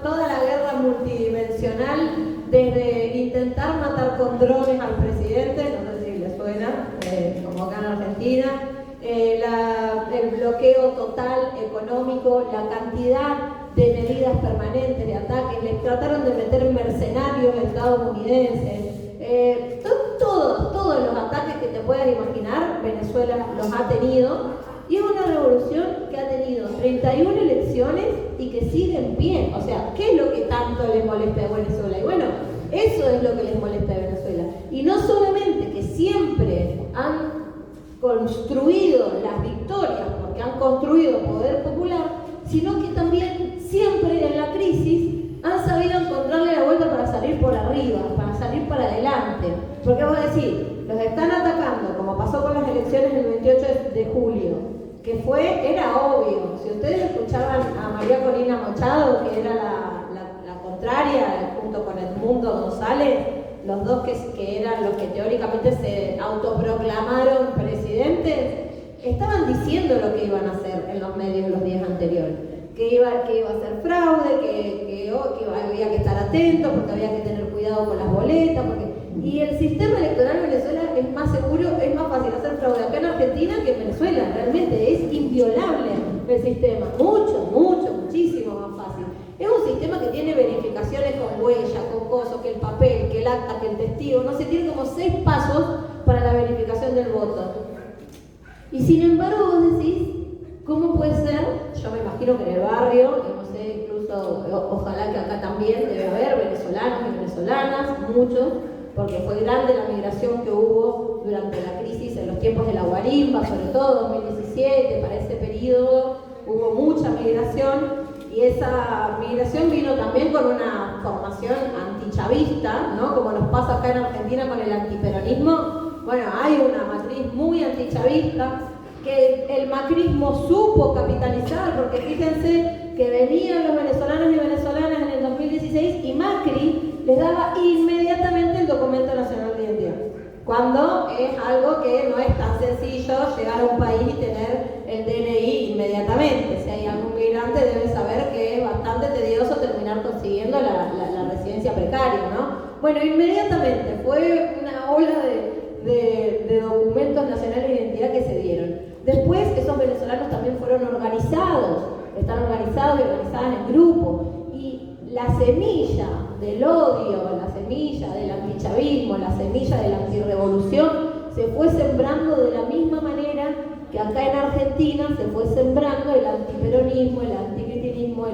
toda la guerra multidimensional, desde intentar matar con drones al presidente, no sé si les suena, como acá en Argentina, el bloqueo total económico, la cantidad de medidas permanentes, de ataques, les trataron de meter mercenarios estadounidenses, todos los ataques que te puedas imaginar, Venezuela los ha tenido, y es una revolución que ha tenido 31 elecciones y que sigue en pie. O sea, ¿qué es lo que tanto les molesta de Venezuela? Y bueno, eso es lo que les molesta de Venezuela. Y no solamente que siempre han construido las victorias, porque han construido poder popular, sino que también siempre en la crisis han sabido encontrarle la vuelta para salir por arriba, para salir para adelante. Porque vos decís, los están atacando, como pasó con las elecciones del 28 de julio, que era obvio. Si ustedes escuchaban a María Corina Machado, que era la contraria, junto con Edmundo González, los dos que eran los que teóricamente se autoproclamaron presidentes, estaban diciendo lo que iban a hacer en los medios los días anteriores. Que iba a ser fraude, que había que estar atento, porque había que tener cuidado con las boletas, y el sistema electoral en Venezuela es más seguro, es más fácil hacer fraude acá en Argentina que en Venezuela. Realmente es inviolable el sistema, muchísimo más fácil. Es un sistema que tiene verificaciones con huella, con cosas, que el papel, que el acta, que el testigo, no sé, tiene como 6 pasos para la verificación del voto. Y sin embargo vos decís, ¿cómo puede ser? Yo me imagino que en el barrio, no sé, incluso ojalá que acá también debe haber venezolanos y venezolanas, muchos, porque fue grande la migración que hubo durante la crisis en los tiempos de la guarimba, sobre todo 2017, para ese periodo hubo mucha migración, y esa migración vino también con una formación antichavista, ¿no? Como nos pasa acá en Argentina con el antiperonismo. Bueno, hay una matriz muy antichavista que el macrismo supo capitalizar, porque fíjense que venían los venezolanos y venezolanas en el 2016 y Macri les daba inmediatamente el documento nacional de identidad, cuando es algo que no es tan sencillo llegar a un país y tener el DNI inmediatamente. Si hay algún migrante debe saber que es bastante tedioso terminar consiguiendo la residencia precaria, ¿no? Bueno, inmediatamente fue una ola de documentos nacionales de identidad que se dieron. Después, esos venezolanos también fueron organizados, están organizados y organizadas en grupos. Y la semilla del odio, la semilla del antichavismo, la semilla de la antirrevolución, se fue sembrando de la misma manera que acá en Argentina se fue sembrando el antiperonismo, el anticristinismo,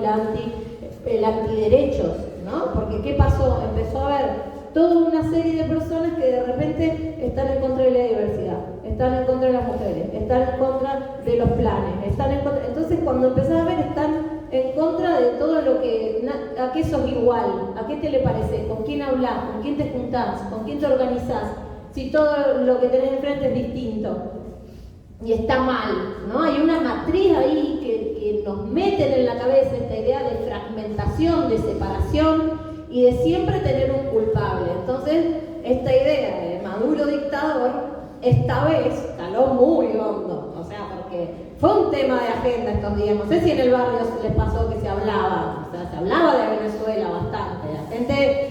el antiderechos, ¿no? Porque ¿qué pasó? Empezó a haber toda una serie de personas que de repente están en contra de la diversidad, están en contra de las mujeres, están en contra de los planes, están en contra... Entonces cuando empezás a ver, están en contra de todo lo que... ¿A qué sos igual? ¿A qué te le parece? ¿Con quién hablás? ¿Con quién te juntás? ¿Con quién te organizás? Si todo lo que tenés enfrente es distinto. Y está mal, ¿no? Hay una matriz ahí que nos meten en la cabeza esta idea de fragmentación, de separación y de siempre tener un culpable. Entonces, esta idea de Maduro dictador, esta vez caló muy hondo, o sea, porque fue un tema de agenda estos días. No sé si en el barrio les pasó que se hablaba, o sea, se hablaba de Venezuela bastante. La gente,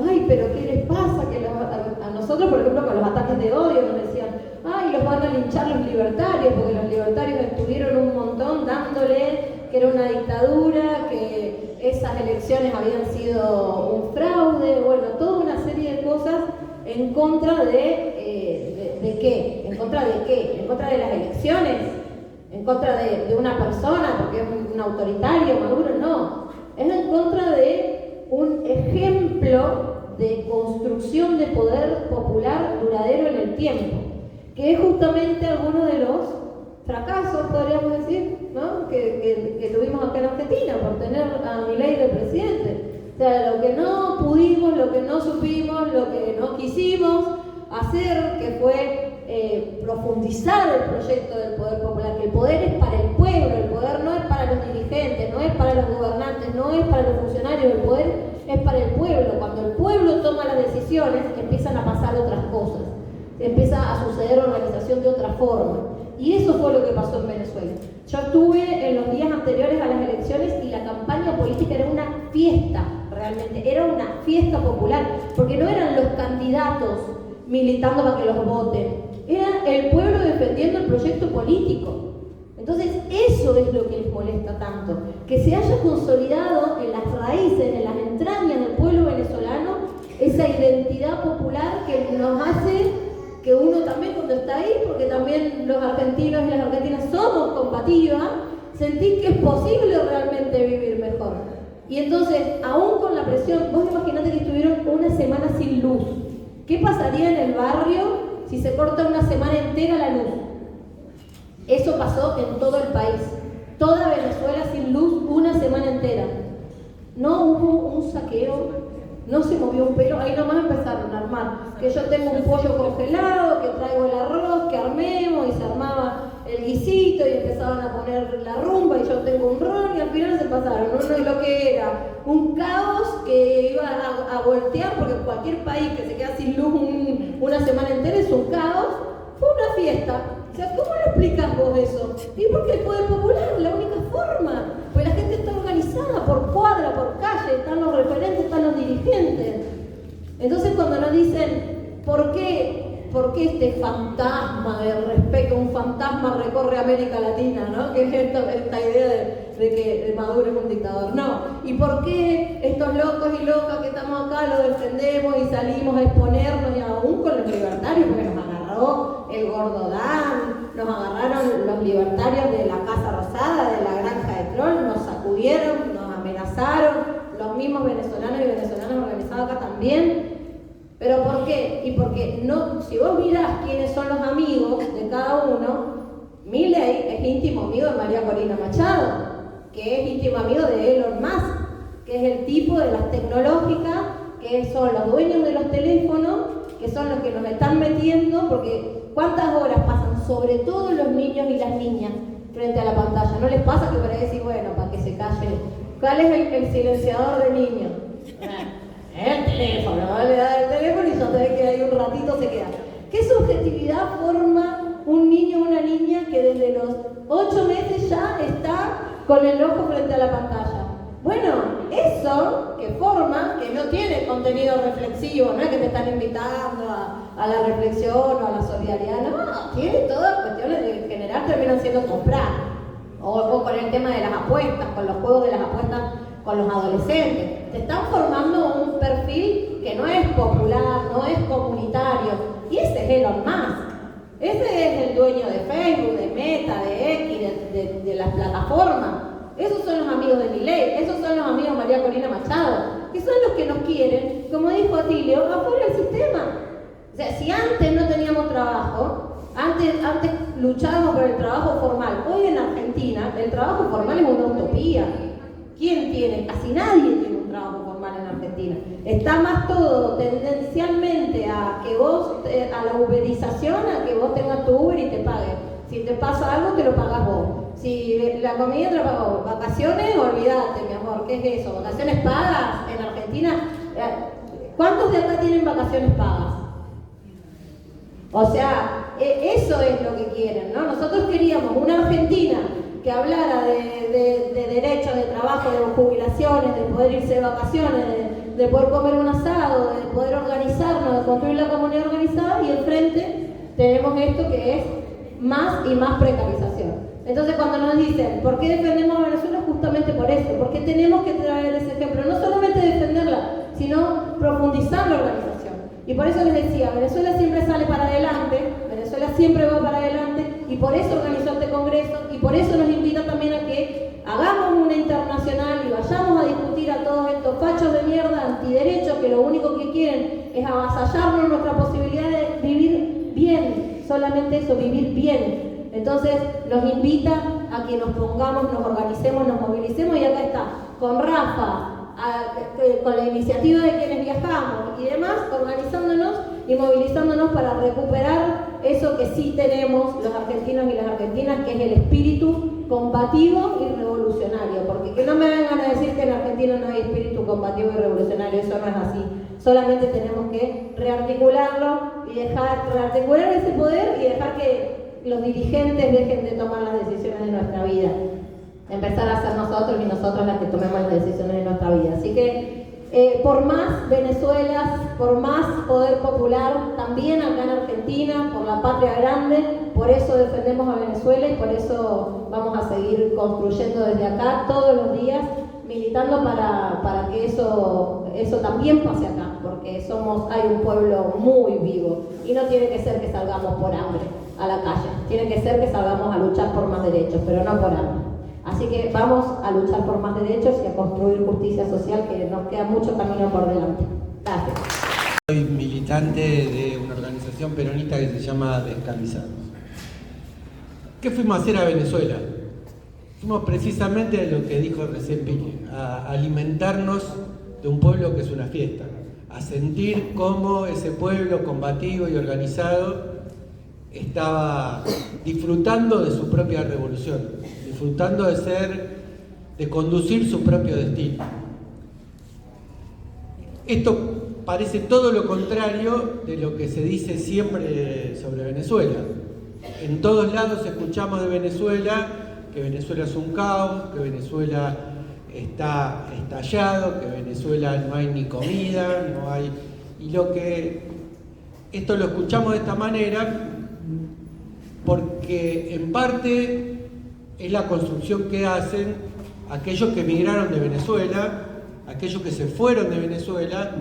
ay, pero ¿qué les pasa? Que a nosotros, por ejemplo, con los ataques de odio nos decían, ay, los van a linchar los libertarios, porque los libertarios estuvieron un montón dándole que era una dictadura, que esas elecciones habían sido un fraude, bueno, toda una serie de cosas en contra de ¿qué? ¿En contra de qué? ¿En contra de las elecciones? ¿En contra de una persona porque es un autoritario, Maduro? No, es en contra de un ejemplo de construcción de poder popular duradero en el tiempo, que es justamente alguno de los fracasos, podríamos decir, ¿no? que tuvimos acá en Argentina por tener a Milei de presidente. O sea, lo que no pudimos, lo que no supimos, lo que no quisimos hacer, que fue profundizar el proyecto del poder popular, que el poder es para el pueblo, el poder no es para los dirigentes, no es para los gobernantes, no es para los funcionarios, el poder es para el pueblo. Cuando el pueblo toma las decisiones, empiezan a pasar otras cosas, empieza a suceder organización de otra forma. Y eso fue lo que pasó en Venezuela. Yo estuve en los días anteriores a las elecciones y la campaña política era una fiesta, realmente, era una fiesta popular, porque no eran los candidatos militando para que los voten, era el pueblo defendiendo el proyecto político. Entonces eso es lo que les molesta tanto, que se haya consolidado en las raíces, en las entrañas del pueblo venezolano, esa identidad popular que nos hace que uno también cuando está ahí, porque también los argentinos y las argentinas somos combativas, sentís que es posible realmente vivir mejor. Y entonces, aún con la presión, vos imaginate que estuvieron una semana sin luz. ¿Qué pasaría en el barrio si se corta una semana entera la luz? Eso pasó en todo el país. Toda Venezuela sin luz una semana entera. No hubo un saqueo, no se movió un pelo, ahí nomás empezaron a armar. Que yo tengo un pollo congelado, que traigo el arroz, que armemos, y se armaba el guisito y empezaban a poner la rumba y yo tengo un ron y al final se pasaron, ¿no? Y lo que era un caos que iba a voltear, porque cualquier país que se queda sin luz una semana entera es un caos, fue una fiesta. O sea, ¿cómo lo explicas vos eso? Y porque el poder popular es la única forma, pues la gente está organizada por cuadra, por calle, están los referentes, están los dirigentes. Entonces cuando nos dicen, ¿por qué este fantasma de respeto, un fantasma recorre América Latina, ¿no? Que es esta idea de que Maduro es un dictador. No. ¿Y por qué estos locos y locas que estamos acá lo defendemos y salimos a exponernos, y aún con los libertarios? Porque nos agarró el Gordodán, nos agarraron los libertarios de la Casa Rosada, de la Granja de Troll, nos sacudieron, nos amenazaron, los mismos venezolanos y venezolanas organizados acá también. ¿Pero por qué? Y porque no, si vos mirás quiénes son los amigos de cada uno, Milei es íntimo amigo de María Corina Machado, que es íntimo amigo de Elon Musk, que es el tipo de las tecnológicas, que son los dueños de los teléfonos, que son los que nos están metiendo, porque ¿cuántas horas pasan, sobre todo los niños y las niñas, frente a la pantalla? ¿No les pasa que por ahí decís, bueno, para que se calle? ¿Cuál es el silenciador de niños? El teléfono, le da el teléfono y ya sabés que ahí un ratito se queda. ¿Qué subjetividad forma un niño o una niña que desde los 8 meses ya está con el ojo frente a la pantalla? Bueno, eso que forma, que no tiene contenido contenido reflexivo, no es que te están invitando a la reflexión o a la solidaridad, no, tiene todas cuestiones de generar, terminan siendo comprar. O con el tema de las apuestas, con los juegos de las apuestas con los adolescentes. Te están formando un perfil que no es popular, no es comunitario. Y ese es Elon Musk. Ese es el dueño de Facebook, de Meta, de X, de las plataformas. Esos son los amigos de Milei, esos son los amigos de María Corina Machado, que son los que nos quieren, como dijo Atilio, afuera del sistema. O sea, si antes no teníamos trabajo, antes luchábamos por el trabajo formal. Hoy en Argentina el trabajo formal es una utopía. ¿Quién tiene? Casi nadie tiene un trabajo formal en Argentina. Está más todo tendencialmente a que vos, a la uberización, a que vos tengas tu Uber y te paguen. Si te pasa algo, te lo pagas vos. Si la comida te la pagas vos. Vacaciones, olvídate, mi amor, ¿qué es eso? ¿Vacaciones pagas en Argentina? ¿Cuántos de acá tienen vacaciones pagas? O sea, eso es lo que quieren, ¿no? Nosotros queríamos una Argentina que hablara de derechos, de trabajo, de jubilaciones, de poder irse de vacaciones, de poder comer un asado, de poder organizarnos, de construir la comunidad organizada, y enfrente tenemos esto que es más y más precarización. Entonces cuando nos dicen, ¿por qué defendemos a Venezuela? Justamente por eso, porque tenemos que traer ese ejemplo, no solamente defenderla, sino profundizar la organización. Y por eso les decía, Venezuela siempre sale para adelante, Venezuela siempre va para adelante, y por eso organizó este congreso, y por eso nos invita también a que hagamos una internacional y vayamos a discutir a todos estos fachos de mierda, antiderechos, que lo único que quieren es avasallarnos nuestra posibilidad de vivir bien, solamente eso, vivir bien. Entonces nos invita a que nos pongamos, nos organicemos, nos movilicemos, y acá está, con Rafa, con la iniciativa de quienes viajamos y demás, organizándonos y movilizándonos para recuperar eso que sí tenemos los argentinos y las argentinas, que es el espíritu combativo y revolucionario. Porque que no me vengan a decir que en Argentina no hay espíritu combativo y revolucionario, eso no es así. Solamente tenemos que rearticularlo y rearticular ese poder y dejar que los dirigentes dejen de tomar las decisiones de nuestra vida. Empezar a ser nosotros y nosotros las que tomemos las decisiones de nuestra vida. Así que por más Venezuelas, por más poder popular, también acá en Argentina, por la patria grande, por eso defendemos a Venezuela y por eso vamos a seguir construyendo desde acá todos los días, militando para que eso también pase acá, porque hay un pueblo muy vivo y no tiene que ser que salgamos por hambre a la calle, tiene que ser que salgamos a luchar por más derechos, pero no por hambre. Así que vamos a luchar por más derechos y a construir justicia social, que nos queda mucho camino por delante. Gracias. Soy militante de una organización peronista que se llama Descamisados. ¿Qué fuimos a hacer a Venezuela? Fuimos precisamente a lo que dijo recién Pili, a alimentarnos de un pueblo que es una fiesta, a sentir cómo ese pueblo combativo y organizado estaba disfrutando de su propia revolución, disfrutando de conducir su propio destino. Esto parece todo lo contrario de lo que se dice siempre sobre Venezuela. En todos lados escuchamos de Venezuela que Venezuela es un caos, que Venezuela está estallado, que en Venezuela no hay ni comida, no hay... Esto lo escuchamos de esta manera porque en parte es la construcción que hacen aquellos que emigraron de Venezuela, aquellos que se fueron de Venezuela,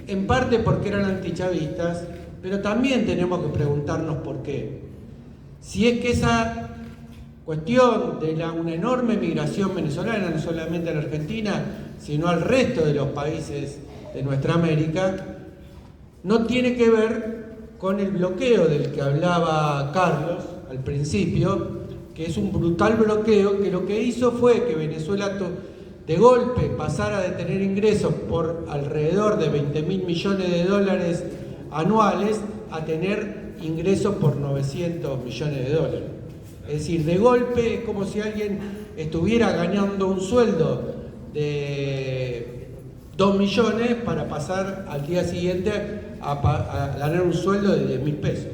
en parte porque eran antichavistas, pero también tenemos que preguntarnos por qué. Si es que esa cuestión de una enorme migración venezolana, no solamente a la Argentina, sino al resto de los países de nuestra América, no tiene que ver con el bloqueo del que hablaba Carlos al principio, que es un brutal bloqueo que lo que hizo fue que Venezuela de golpe pasara de tener ingresos por alrededor de 20.000 millones de dólares anuales a tener ingresos por 900 millones de dólares. Es decir, de golpe es como si alguien estuviera ganando un sueldo de 2 millones para pasar al día siguiente a ganar un sueldo de 10.000 pesos.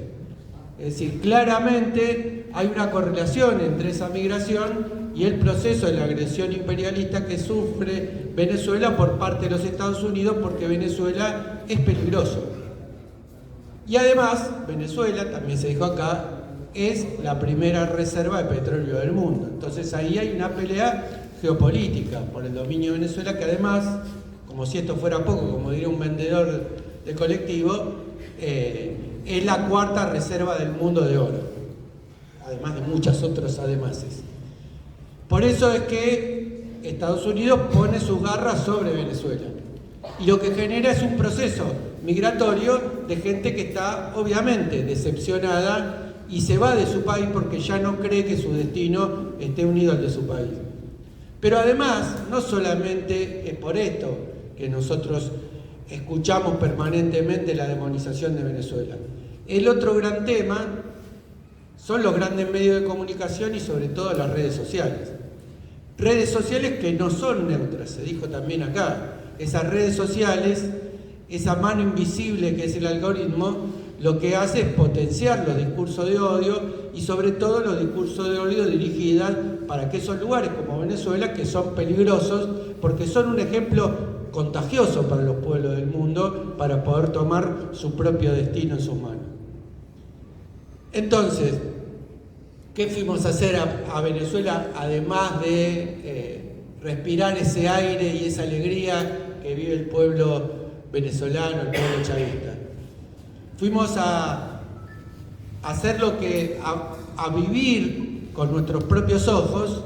Es decir, claramente hay una correlación entre esa migración y el proceso de la agresión imperialista que sufre Venezuela por parte de los Estados Unidos, porque Venezuela es peligroso. Y además, Venezuela, también se dijo acá, es la primera reserva de petróleo del mundo. Entonces ahí hay una pelea geopolítica por el dominio de Venezuela, que además, como si esto fuera poco, como diría un vendedor de colectivo, es la cuarta reserva del mundo de oro, además de muchas otras ademases. Por eso es que Estados Unidos pone sus garras sobre Venezuela. Y lo que genera es un proceso migratorio de gente que está obviamente decepcionada y se va de su país porque ya no cree que su destino esté unido al de su país. Pero además, no solamente es por esto que nosotros escuchamos permanentemente la demonización de Venezuela. El otro gran tema son los grandes medios de comunicación y sobre todo las redes sociales. Redes sociales que no son neutras, se dijo también acá. Esas redes sociales, esa mano invisible que es el algoritmo, lo que hace es potenciar los discursos de odio y sobre todo los discursos de odio dirigidos para que esos lugares como Venezuela, que son peligrosos porque son un ejemplo contagioso para los pueblos del mundo para poder tomar su propio destino en sus manos. Entonces, ¿qué fuimos a hacer a Venezuela además de respirar ese aire y esa alegría que vive el pueblo venezolano, el pueblo chavista? Fuimos a hacer a vivir con nuestros propios ojos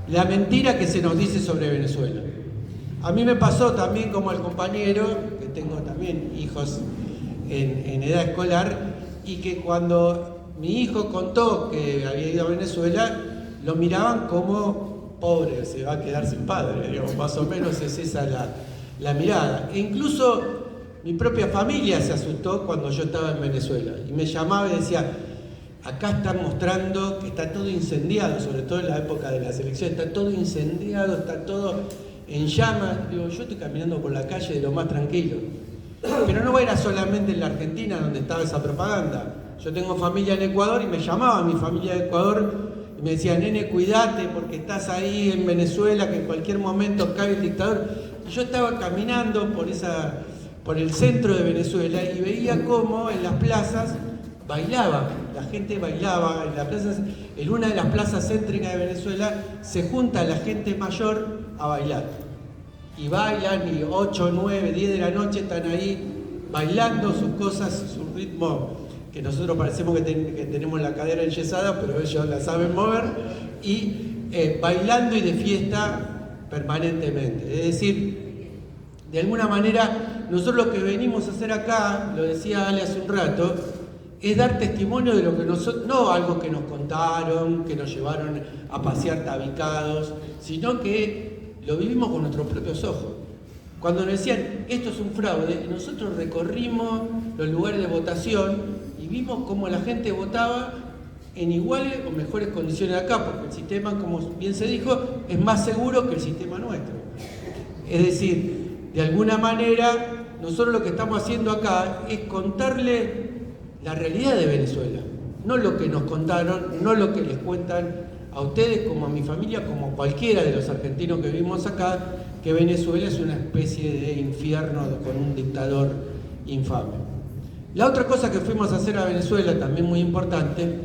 la mentira que se nos dice sobre Venezuela. A mí me pasó también como al compañero, que tengo también hijos en edad escolar, y que cuando mi hijo contó que había ido a Venezuela, lo miraban como pobre, se va a quedar sin padre, digamos, más o menos es esa la mirada. E incluso mi propia familia se asustó cuando yo estaba en Venezuela y me llamaba y decía, acá están mostrando que está todo incendiado, sobre todo en la época de las elecciones, está todo incendiado, está todo en llamas. Digo, yo estoy caminando por la calle de lo más tranquilo. Pero no era solamente en la Argentina donde estaba esa propaganda. Yo tengo familia en Ecuador y me llamaba mi familia de Ecuador y me decía, nene, cuídate porque estás ahí en Venezuela, que en cualquier momento cae el dictador. Y yo estaba caminando por el centro de Venezuela y veía cómo en las plazas bailaba, la gente bailaba en las plazas. En una de las plazas céntricas de Venezuela se junta la gente mayor a bailar. Y bailan y 8, 9, 10 de la noche están ahí bailando sus cosas, su ritmo, que nosotros parecemos que tenemos la cadera enyesada, pero ellos la saben mover, y bailando y de fiesta permanentemente. Es decir, de alguna manera, nosotros lo que venimos a hacer acá, lo decía Ale hace un rato, es dar testimonio de lo que nosotros, no algo que nos contaron, que nos llevaron a pasear tabicados, sino que lo vivimos con nuestros propios ojos. Cuando nos decían, esto es un fraude, nosotros recorrimos los lugares de votación y vimos cómo la gente votaba en iguales o mejores condiciones de acá, porque el sistema, como bien se dijo, es más seguro que el sistema nuestro. Es decir, de alguna manera, nosotros lo que estamos haciendo acá es contarle la realidad de Venezuela, no lo que nos contaron, no lo que les cuentan a ustedes, como a mi familia, como cualquiera de los argentinos que vivimos acá, que Venezuela es una especie de infierno con un dictador infame. La otra cosa que fuimos a hacer a Venezuela, también muy importante,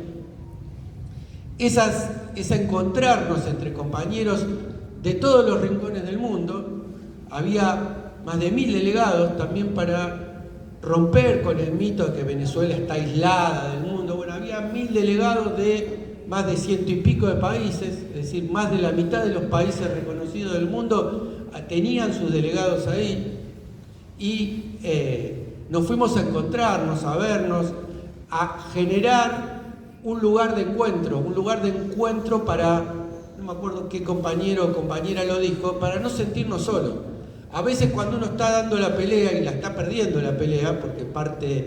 es encontrarnos entre compañeros de todos los rincones del mundo. Había más de 1000 delegados también para romper con el mito de que Venezuela está aislada del mundo. Bueno, había 1000 delegados de más de 100 y pico de países, es decir, más de la mitad de los países reconocidos del mundo tenían sus delegados ahí, y nos fuimos a encontrarnos, a vernos, a generar un lugar de encuentro para, no me acuerdo qué compañero o compañera lo dijo, para no sentirnos solos. A veces cuando uno está dando la pelea y la está perdiendo la pelea, porque en parte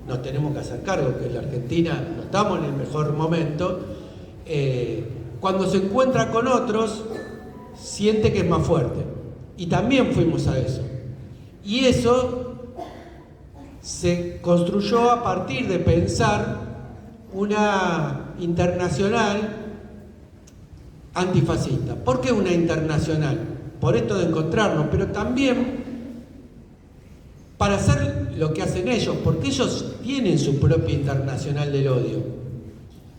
nos tenemos que hacer cargo que en la Argentina no estamos en el mejor momento, cuando se encuentra con otros, siente que es más fuerte. Y también fuimos a eso. Y eso se construyó a partir de pensar una internacional antifascista. ¿Por qué una internacional? Por esto de encontrarnos, pero también para hacer lo que hacen ellos, porque ellos tienen su propia internacional del odio.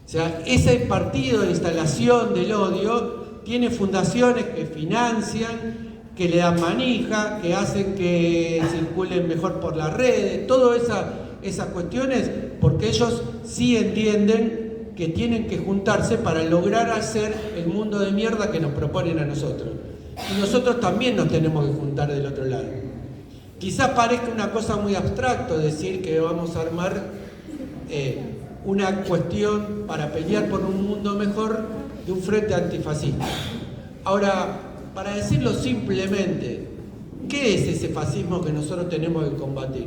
O sea, ese partido de instalación del odio tiene fundaciones que financian, que le dan manija, que hacen que circulen mejor por las redes, todas esas cuestiones, porque ellos sí entienden que tienen que juntarse para lograr hacer el mundo de mierda que nos proponen a nosotros. Y nosotros también nos tenemos que juntar del otro lado. Quizás parezca una cosa muy abstracta decir que vamos a armar una cuestión para pelear por un mundo mejor de un frente antifascista. Ahora, para decirlo simplemente, ¿qué es ese fascismo que nosotros tenemos que combatir?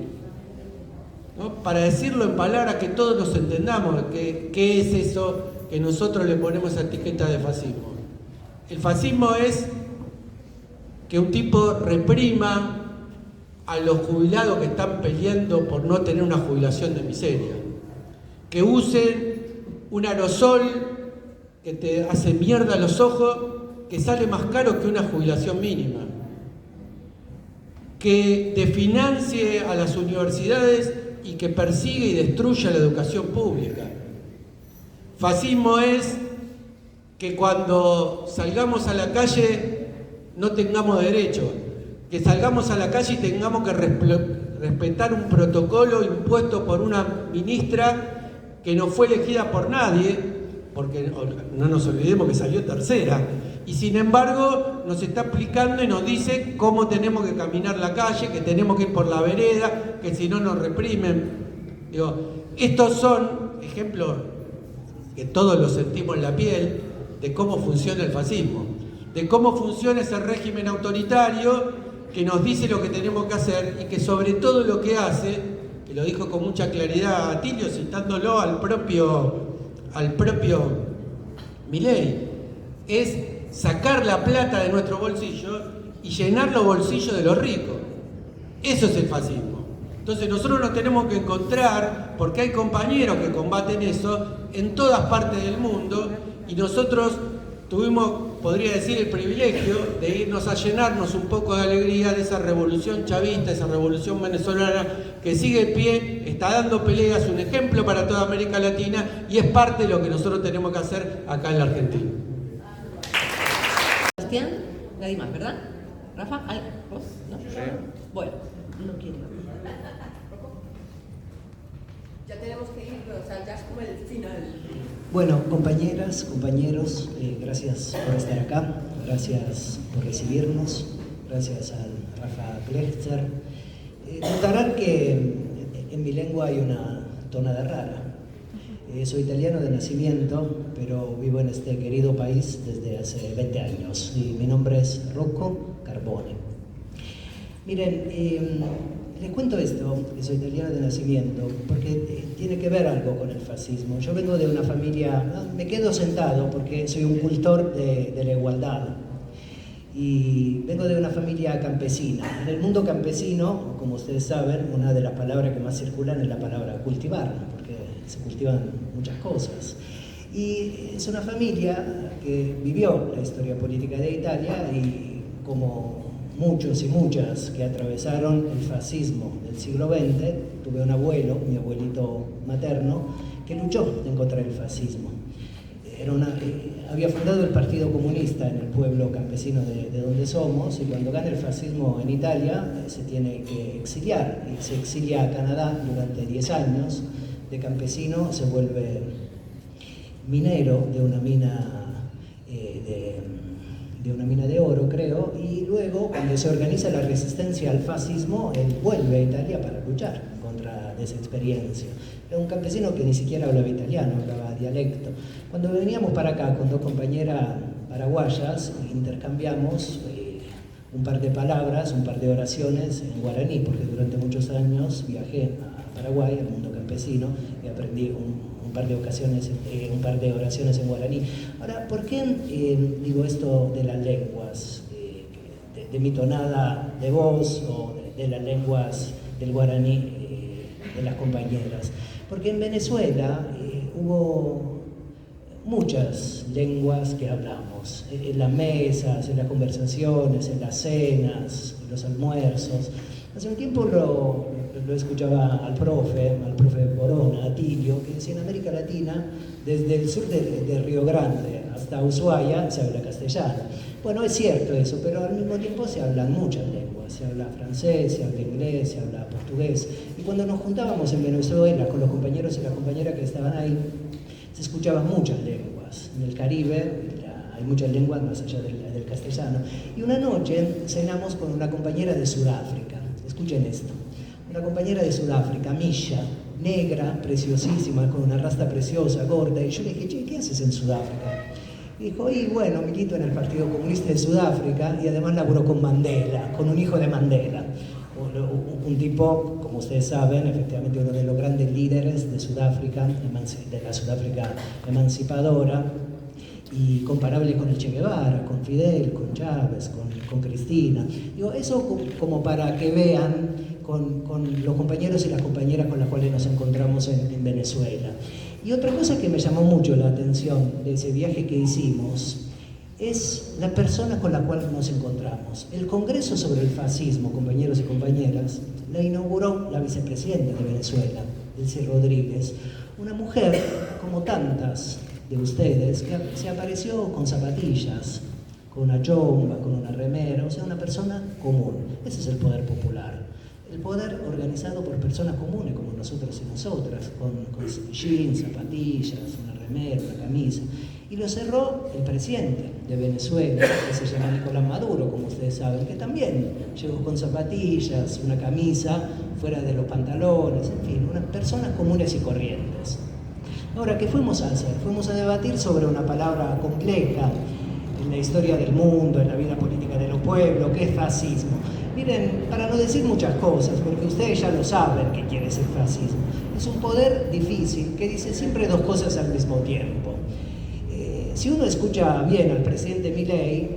¿No? Para decirlo en palabras que todos nos entendamos, ¿qué es eso que nosotros le ponemos esa etiqueta de fascismo? El fascismo es que un tipo reprima a los jubilados que están peleando por no tener una jubilación de miseria, que usen un aerosol que te hace mierda los ojos, que sale más caro que una jubilación mínima, que desfinancie a las universidades y que persigue y destruya la educación pública. Fascismo es que cuando salgamos a la calle no tengamos derecho, que salgamos a la calle y tengamos que respetar un protocolo impuesto por una ministra que no fue elegida por nadie, porque no nos olvidemos que salió tercera, y sin embargo nos está explicando y nos dice cómo tenemos que caminar la calle, que tenemos que ir por la vereda, que si no nos reprimen. Digo, estos son ejemplos que todos los sentimos en la piel de cómo funciona el fascismo, de cómo funciona ese régimen autoritario que nos dice lo que tenemos que hacer y que sobre todo lo que hace, que lo dijo con mucha claridad Atilio citándolo al propio Milei, es sacar la plata de nuestro bolsillo y llenar los bolsillos de los ricos. Eso es el fascismo. Entonces nosotros nos tenemos que encontrar, porque hay compañeros que combaten eso en todas partes del mundo, y nosotros tuvimos, podría decir, el privilegio de irnos a llenarnos un poco de alegría de esa revolución chavista, esa revolución venezolana que sigue en pie, está dando peleas, un ejemplo para toda América Latina, y es parte de lo que nosotros tenemos que hacer acá en la Argentina. Sebastián, nadie más, ¿verdad? Rafa, ¿vos? ¿No? Sí. Bueno, no quiero. Ya tenemos que ir, o sea, ya es como el final. Bueno, compañeras, compañeros, gracias por estar acá, gracias por recibirnos, gracias al Rafa Klechter. Notarán que en mi lengua hay una tonada rara. Soy italiano de nacimiento, pero vivo en este querido país desde hace 20 años y mi nombre es Rocco Carbone. Miren, les cuento esto, que soy italiano de nacimiento, porque tiene que ver algo con el fascismo. Yo vengo de una familia, me quedo sentado porque soy un cultor de la igualdad, y vengo de una familia campesina. En el mundo campesino, como ustedes saben, una de las palabras que más circulan es la palabra cultivar, porque se cultivan muchas cosas. Y es una familia que vivió la historia política de Italia y como muchos y muchas que atravesaron el fascismo del siglo XX, tuve un abuelo, mi abuelito materno, que luchó en contra del fascismo. Había fundado el Partido Comunista en el pueblo campesino de donde somos, y cuando gana el fascismo en Italia se tiene que exiliar, y se exilia a Canadá durante 10 años. De campesino se vuelve minero de una mina de oro, creo, y luego, cuando se organiza la resistencia al fascismo, él vuelve a Italia para luchar contra esa experiencia. Era un campesino que ni siquiera hablaba italiano, hablaba dialecto. Cuando veníamos para acá con dos compañeras paraguayas, intercambiamos un par de palabras, un par de oraciones en guaraní, porque durante muchos años viajé a Paraguay, al mundo campesino, y aprendí un par de oraciones en guaraní. Ahora, ¿por qué digo esto de las lenguas, de mi tonada de voz o de las lenguas del guaraní de las compañeras? Porque en Venezuela hubo muchas lenguas que hablamos, en las mesas, en las conversaciones, en las cenas, en los almuerzos. Hace un tiempo lo escuchaba al profe Borona, Atilio, que decía en América Latina, desde el sur de Río Grande hasta Ushuaia, se habla castellano. Bueno, es cierto eso, pero al mismo tiempo se hablan muchas lenguas, se habla francés, se habla inglés, se habla portugués. Y cuando nos juntábamos en Venezuela con los compañeros y las compañeras que estaban ahí, se escuchaban muchas lenguas. En el Caribe hay muchas lenguas más allá del castellano. Y una noche cenamos con una compañera de Sudáfrica. Escuchen esto. Una compañera de Sudáfrica, Misha, negra, preciosísima, con una rasta preciosa, gorda. Y yo le dije, che, ¿qué haces en Sudáfrica? Y dijo, y bueno, milito en el Partido Comunista de Sudáfrica y además laburo con Mandela, con un hijo de Mandela. Un tipo, como ustedes saben, efectivamente uno de los grandes líderes de Sudáfrica, de la Sudáfrica emancipadora, y comparable con el Che Guevara, con Fidel, con Chávez, con Cristina. Digo, eso como para que vean con los compañeros y las compañeras con las cuales nos encontramos en Venezuela. Y otra cosa que me llamó mucho la atención de ese viaje que hicimos es la persona con la cual nos encontramos. El Congreso sobre el Fascismo, compañeros y compañeras, la inauguró la vicepresidenta de Venezuela, Delcy Rodríguez, una mujer como tantas de ustedes que se apareció con zapatillas, con una chomba, con una remera, o sea, una persona común. Ese es el poder popular. El poder organizado por personas comunes como nosotros y nosotras, con jeans, zapatillas, una remera, una camisa. Y lo cerró el presidente de Venezuela, que se llama Nicolás Maduro, como ustedes saben, que también llegó con zapatillas, una camisa, fuera de los pantalones, en fin, unas personas comunes y corrientes. Ahora, ¿qué fuimos a hacer? Fuimos a debatir sobre una palabra compleja en la historia del mundo, en la vida política de los pueblos, que es fascismo. Miren, para no decir muchas cosas, porque ustedes ya lo saben qué quiere ser fascismo, es un poder difícil que dice siempre dos cosas al mismo tiempo. Si uno escucha bien al presidente Milei,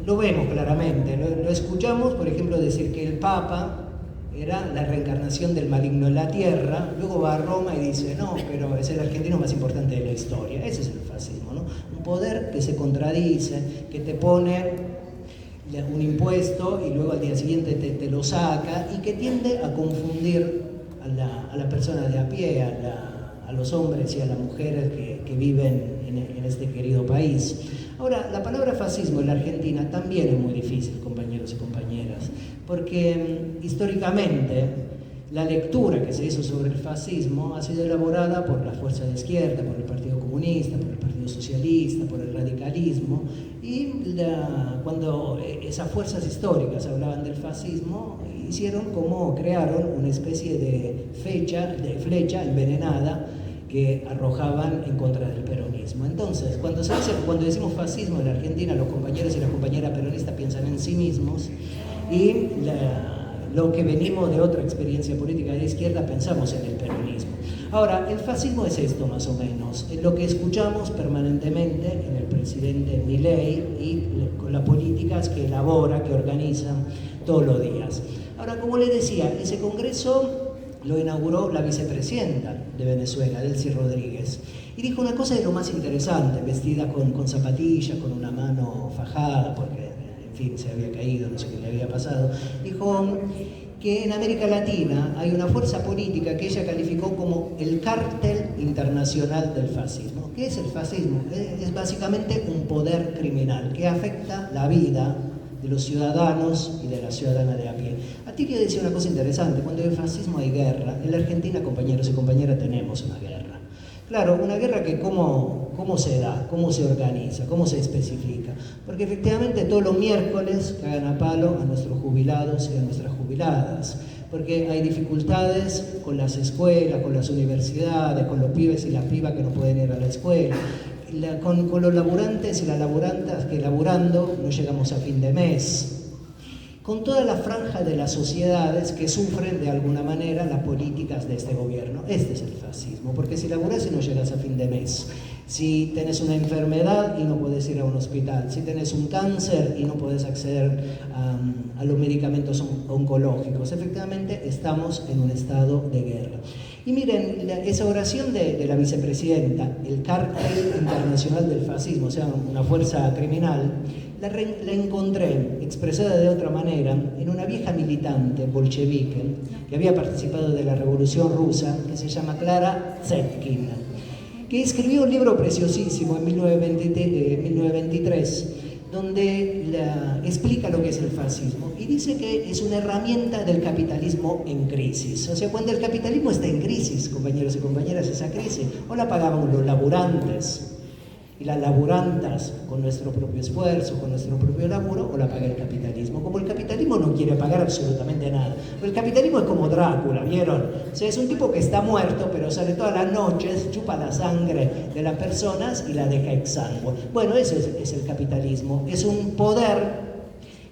lo vemos claramente, lo escuchamos, por ejemplo, decir que el Papa era la reencarnación del maligno en la tierra, luego va a Roma y dice, no, pero es el argentino más importante de la historia. Ese es el fascismo, ¿no? Un poder que se contradice, que te pone un impuesto y luego al día siguiente te lo saca y que tiende a confundir a la persona de a pie, a los hombres y a las mujeres que viven en este querido país. Ahora, la palabra fascismo en la Argentina también es muy difícil, compañeros y compañeras, porque históricamente la lectura que se hizo sobre el fascismo ha sido elaborada por la fuerza de izquierda, por el Partido Comunista, por el Partido Socialista, por el radicalismo, y cuando esas fuerzas históricas hablaban del fascismo, crearon una especie de flecha envenenada que arrojaban en contra del peronismo. Entonces, cuando decimos fascismo en la Argentina, los compañeros y las compañeras peronistas piensan en sí mismos y lo que venimos de otra experiencia política de izquierda pensamos en el peronismo. Ahora, el fascismo es esto más o menos, es lo que escuchamos permanentemente en el presidente Milei y con las políticas que elabora, que organiza todos los días. Ahora, como les decía, ese congreso lo inauguró la vicepresidenta de Venezuela, Delcy Rodríguez, y dijo una cosa de lo más interesante, vestida con zapatillas, con una mano fajada, porque en fin se había caído, no sé qué le había pasado. Dijo que en América Latina hay una fuerza política que ella calificó como el cártel internacional del fascismo. ¿Qué es el fascismo? Es básicamente un poder criminal que afecta la vida de los ciudadanos y de la ciudadana de a pie. Atilio decía una cosa interesante, cuando hay fascismo hay guerra. En la Argentina, compañeros y compañeras, tenemos una guerra. Claro, una guerra que cómo se da, cómo se organiza, cómo se especifica. Porque efectivamente todos los miércoles cagan a palo a nuestros jubilados y a nuestras jubiladas. Porque hay dificultades con las escuelas, con las universidades, con los pibes y las pibas que no pueden ir a la escuela. Con los laburantes y las laburantas que laburando no llegamos a fin de mes, con toda la franja de las sociedades que sufren de alguna manera las políticas de este gobierno. Este es el fascismo, porque si laburas y no llegas a fin de mes, si tenés una enfermedad y no puedes ir a un hospital, si tenés un cáncer y no puedes acceder a los medicamentos oncológicos, efectivamente estamos en un estado de guerra. Y miren, esa oración de la vicepresidenta, el cártel internacional del fascismo, o sea, una fuerza criminal, la encontré expresada de otra manera en una vieja militante bolchevique que había participado de la Revolución Rusa, que se llama Clara Zetkin, que escribió un libro preciosísimo en 1923, donde explica lo que es el fascismo y dice que es una herramienta del capitalismo en crisis. O sea, cuando el capitalismo está en crisis, compañeros y compañeras, esa crisis o la pagamos los laburantes y las laburantas con nuestro propio esfuerzo, con nuestro propio laburo, o la paga el capitalismo. Como el capitalismo no quiere pagar absolutamente nada. Pero el capitalismo es como Drácula, ¿vieron? O sea, es un tipo que está muerto, pero sale todas las noches, chupa la sangre de las personas y la deja exangüe. Bueno, eso es el capitalismo. Es un poder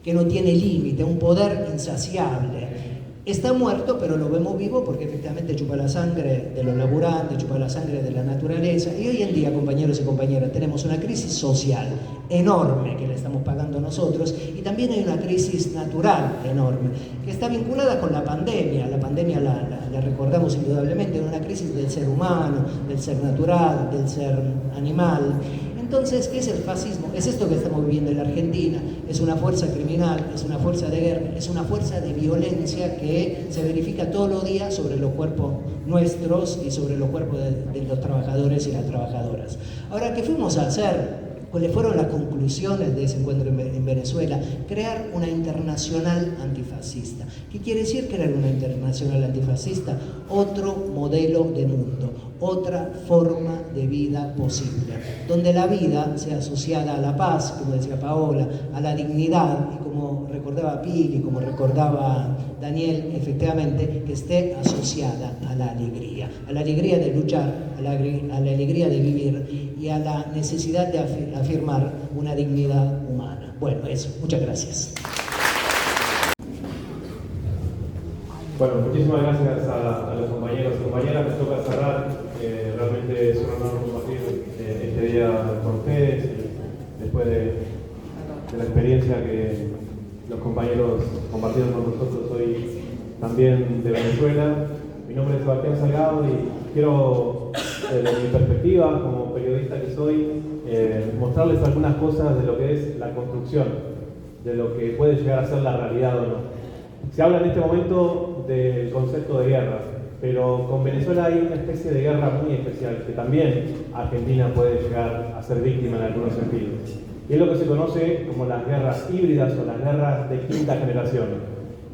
que no tiene límite, un poder insaciable. Está muerto, pero lo vemos vivo porque efectivamente chupa la sangre de los laburantes, chupa la sangre de la naturaleza. Y hoy en día, compañeros y compañeras, tenemos una crisis social enorme que le estamos pagando nosotros, y también hay una crisis natural enorme que está vinculada con la pandemia. La pandemia la recordamos indudablemente, una crisis del ser humano, del ser natural, del ser animal. Entonces, ¿qué es el fascismo? Es esto que estamos viviendo en la Argentina. Es una fuerza criminal, es una fuerza de guerra, es una fuerza de violencia que se verifica todos los días sobre los cuerpos nuestros y sobre los cuerpos de los trabajadores y las trabajadoras. Ahora, ¿qué fuimos a hacer? ¿Cuáles fueron las conclusiones de ese encuentro en Venezuela? Crear una internacional antifascista. ¿Qué quiere decir crear una internacional antifascista? Otro modelo de mundo, otra forma de vida posible, donde la vida sea asociada a la paz, como decía Paola, a la dignidad, y como recordaba Pili, como recordaba Daniel, efectivamente, que esté asociada a la alegría de luchar, a la alegría de vivir y a la necesidad de afirmar una dignidad humana. Bueno, eso. Muchas gracias. Bueno, muchísimas gracias a los compañeros y compañeras. Me toca cerrar. Realmente es un honor compartir este día con ustedes, después de la experiencia que los compañeros compartieron con nosotros hoy también de Venezuela. Mi nombre es Sebastián Salgado y quiero, desde mi perspectiva como periodista que soy, mostrarles algunas cosas de lo que es la construcción, de lo que puede llegar a ser la realidad o no. Se habla en este momento del concepto de guerra, pero con Venezuela hay una especie de guerra muy especial, que también Argentina puede llegar a ser víctima en algunos sentidos. Y es lo que se conoce como las guerras híbridas o las guerras de quinta generación.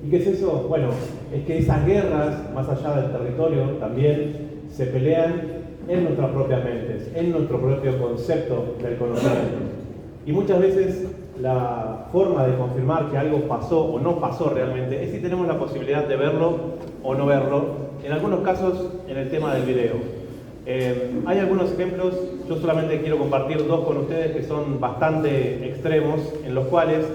¿Y qué es eso? Bueno, es que esas guerras, más allá del territorio, también se pelean en nuestras propias mentes, en nuestro propio concepto del conocimiento. Y muchas veces la forma de confirmar que algo pasó o no pasó realmente es si tenemos la posibilidad de verlo o no verlo, en algunos casos en el tema del video. Hay algunos ejemplos, yo solamente quiero compartir dos con ustedes que son bastante extremos, en los cuales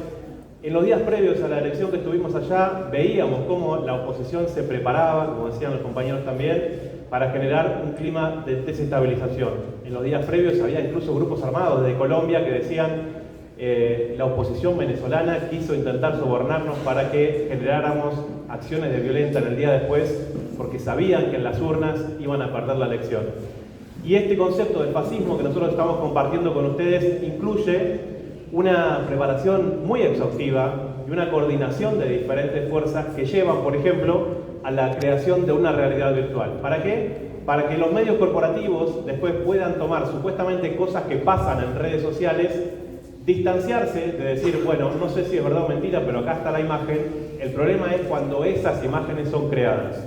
en los días previos a la elección que estuvimos allá veíamos cómo la oposición se preparaba, como decían los compañeros también, para generar un clima de desestabilización. En los días previos había incluso grupos armados de Colombia que decían la oposición venezolana quiso intentar sobornarnos para que generáramos acciones de violencia en el día después, porque sabían que en las urnas iban a perder la elección. Y este concepto del fascismo que nosotros estamos compartiendo con ustedes incluye una preparación muy exhaustiva y una coordinación de diferentes fuerzas que llevan, por ejemplo, a la creación de una realidad virtual. ¿Para qué? Para que los medios corporativos después puedan tomar supuestamente cosas que pasan en redes sociales, distanciarse de decir, bueno, no sé si es verdad o mentira, pero acá está la imagen. El problema es cuando esas imágenes son creadas.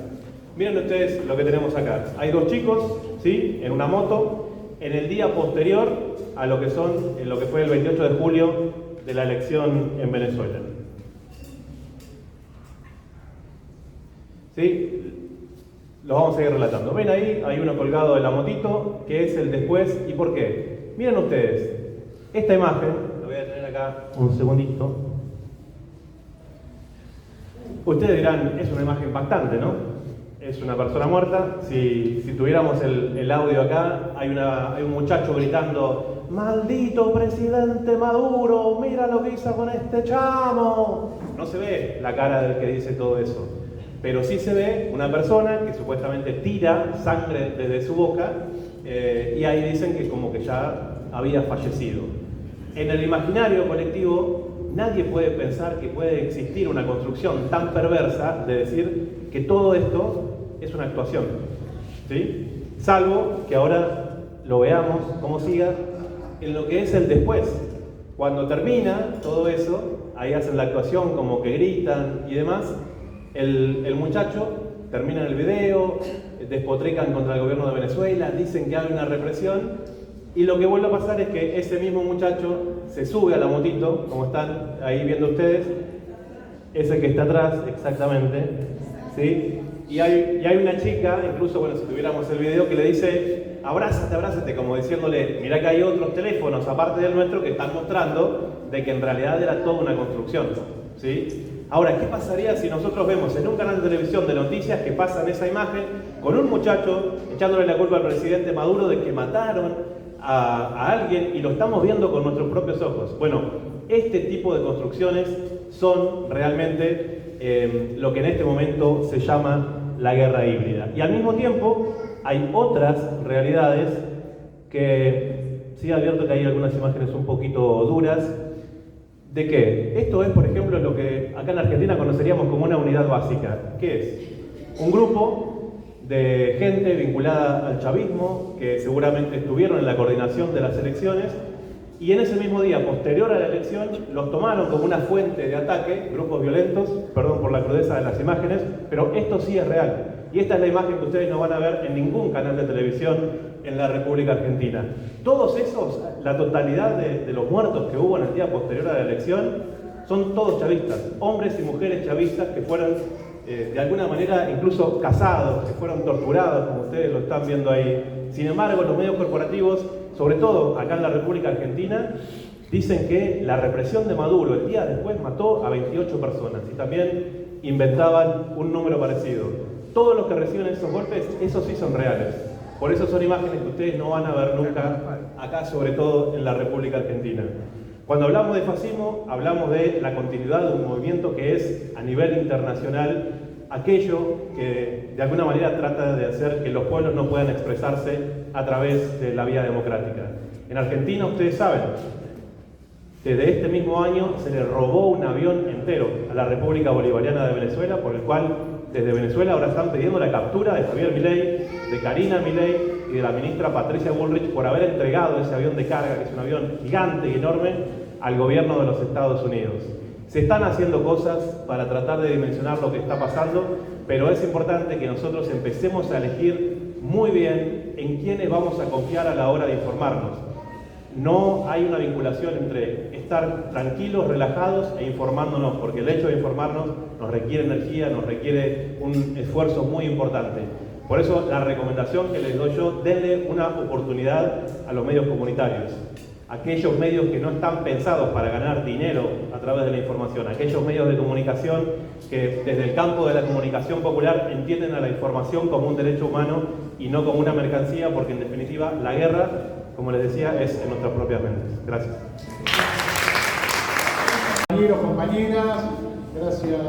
Miren ustedes lo que tenemos acá. Hay dos chicos, ¿sí?, en una moto, en el día posterior a lo que fue el 28 de julio de la elección en Venezuela. ¿Sí? Los vamos a seguir relatando. Ven ahí, hay uno colgado de la motito, que es el después. ¿Y por qué? Miren ustedes, esta imagen, lo voy a tener acá un segundito. Ustedes dirán, es una imagen impactante, ¿no? Es una persona muerta. Si tuviéramos el audio acá, hay un muchacho gritando: ¡maldito presidente Maduro! ¡Mira lo que hizo con este chamo! No se ve la cara del que dice todo eso. pero sí se ve una persona que supuestamente tira sangre desde su boca y ahí dicen que como que ya había fallecido. En el imaginario colectivo nadie puede pensar que puede existir una construcción tan perversa de decir que todo esto es una actuación, ¿sí? Salvo que ahora lo veamos cómo siga en lo que es el después. Cuando termina todo eso, ahí hacen la actuación como que gritan y demás, el muchacho termina el video, despotrican contra el gobierno de Venezuela, dicen que hay una represión, y lo que vuelve a pasar es que ese mismo muchacho se sube a la motito, como están ahí viendo ustedes, ese que está atrás, exactamente, ¿sí? Y hay una chica, incluso, bueno, si tuviéramos el video, que le dice, abrázate, abrázate, como diciéndole, mira que hay otros teléfonos, aparte del nuestro, que están mostrando de que en realidad era toda una construcción, ¿sí? Ahora, ¿qué pasaría si nosotros vemos en un canal de televisión de noticias que pasan esa imagen con un muchacho echándole la culpa al presidente Maduro de que mataron a alguien y lo estamos viendo con nuestros propios ojos? Bueno, este tipo de construcciones son realmente lo que en este momento se llama la guerra híbrida. Y al mismo tiempo hay otras realidades que sí advierto que hay algunas imágenes un poquito duras. ¿De qué? Esto es, por ejemplo, lo que acá en Argentina conoceríamos como una unidad básica. ¿Qué es? Un grupo de gente vinculada al chavismo que seguramente estuvieron en la coordinación de las elecciones y en ese mismo día, posterior a la elección, los tomaron como una fuente de ataque, grupos violentos, perdón por la crudeza de las imágenes, pero esto sí es real. Y esta es la imagen que ustedes no van a ver en ningún canal de televisión en la República Argentina. Todos esos, la totalidad de los muertos que hubo en el día posterior a la elección, son todos chavistas, hombres y mujeres chavistas que fueron de alguna manera incluso casados, que fueron torturados, como ustedes lo están viendo ahí. Sin embargo, los medios corporativos, sobre todo acá en la República Argentina, dicen que la represión de Maduro el día después mató a 28 personas y también inventaban un número parecido. Todos los que reciben esos golpes, esos sí son reales. Por eso son imágenes que ustedes no van a ver nunca acá, sobre todo en la República Argentina. Cuando hablamos de fascismo, hablamos de la continuidad de un movimiento que es, a nivel internacional, aquello que de alguna manera trata de hacer que los pueblos no puedan expresarse a través de la vía democrática. En Argentina, ustedes saben, desde este mismo año se le robó un avión entero a la República Bolivariana de Venezuela, por el cual desde Venezuela ahora están pidiendo la captura de Javier Milei, de Karina Milei y de la ministra Patricia Bullrich por haber entregado ese avión de carga, que es un avión gigante y enorme, al gobierno de los Estados Unidos. Se están haciendo cosas para tratar de dimensionar lo que está pasando, pero es importante que nosotros empecemos a elegir muy bien en quiénes vamos a confiar a la hora de informarnos. No hay una vinculación entre estar tranquilos, relajados e informándonos, porque el hecho de informarnos nos requiere energía, nos requiere un esfuerzo muy importante. Por eso la recomendación que les doy yo, denle una oportunidad a los medios comunitarios. Aquellos medios que no están pensados para ganar dinero a través de la información, aquellos medios de comunicación que desde el campo de la comunicación popular entienden a la información como un derecho humano y no como una mercancía, porque en definitiva la guerra, como les decía, es en nuestras propias mentes. Gracias. Compañeros, compañeras, gracias.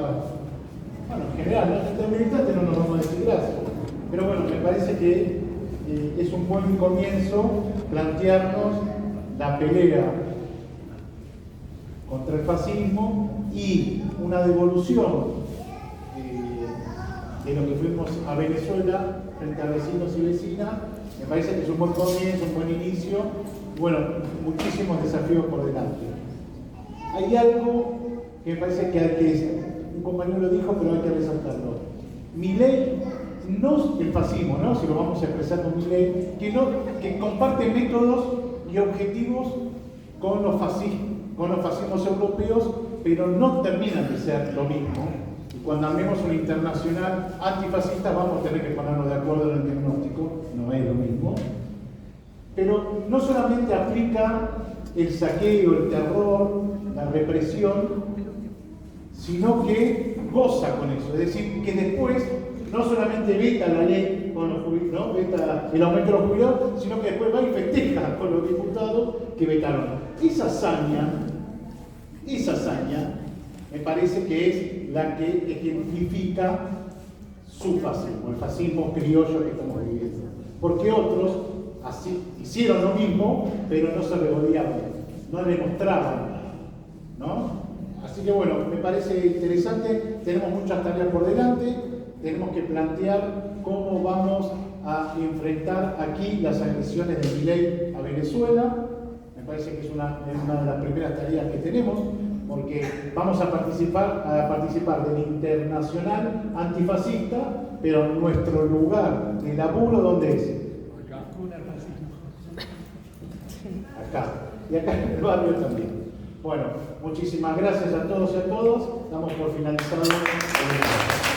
Bueno, en general, ¿no? Entre militantes no nos vamos a decir gracias. Pero bueno, me parece que es un buen comienzo plantearnos la pelea contra el fascismo y una devolución de lo que fuimos a Venezuela frente a vecinos y vecinas. Me parece que es un buen comienzo, un buen inicio. Bueno, muchísimos desafíos por delante. Hay algo que me parece que hay que, un compañero lo dijo, pero hay que resaltarlo. Milei, no el fascismo, ¿no? Si lo vamos a expresar con Milei, que comparte métodos y objetivos con los fascismos europeos, pero no terminan de ser lo mismo. Y cuando armemos una internacional antifascista vamos a tener que ponernos de acuerdo en el diagnóstico, no es lo mismo. Pero no solamente aplica el saqueo, el terror, la represión, sino que goza con eso. Es decir, que después no solamente veta la ley con los jubilados, ¿no? Veta el aumento de los jubilados, sino que después va y festeja con los diputados que vetaron. Esa hazaña, me parece que es la que ejemplifica su fascismo, el fascismo criollo que estamos viviendo. Porque otros así hicieron lo mismo, pero no se regodeaban, no demostraban, ¿no? Así que bueno, me parece interesante, tenemos muchas tareas por delante, tenemos que plantear cómo vamos a enfrentar aquí las agresiones de Milei a Venezuela. Me parece que es una de las primeras tareas que tenemos, porque vamos a participar del internacional antifascista, pero nuestro lugar de laburo, ¿dónde es? Acá. Y acá en el barrio también. Bueno, muchísimas gracias a todos y a todas. Damos por finalizado el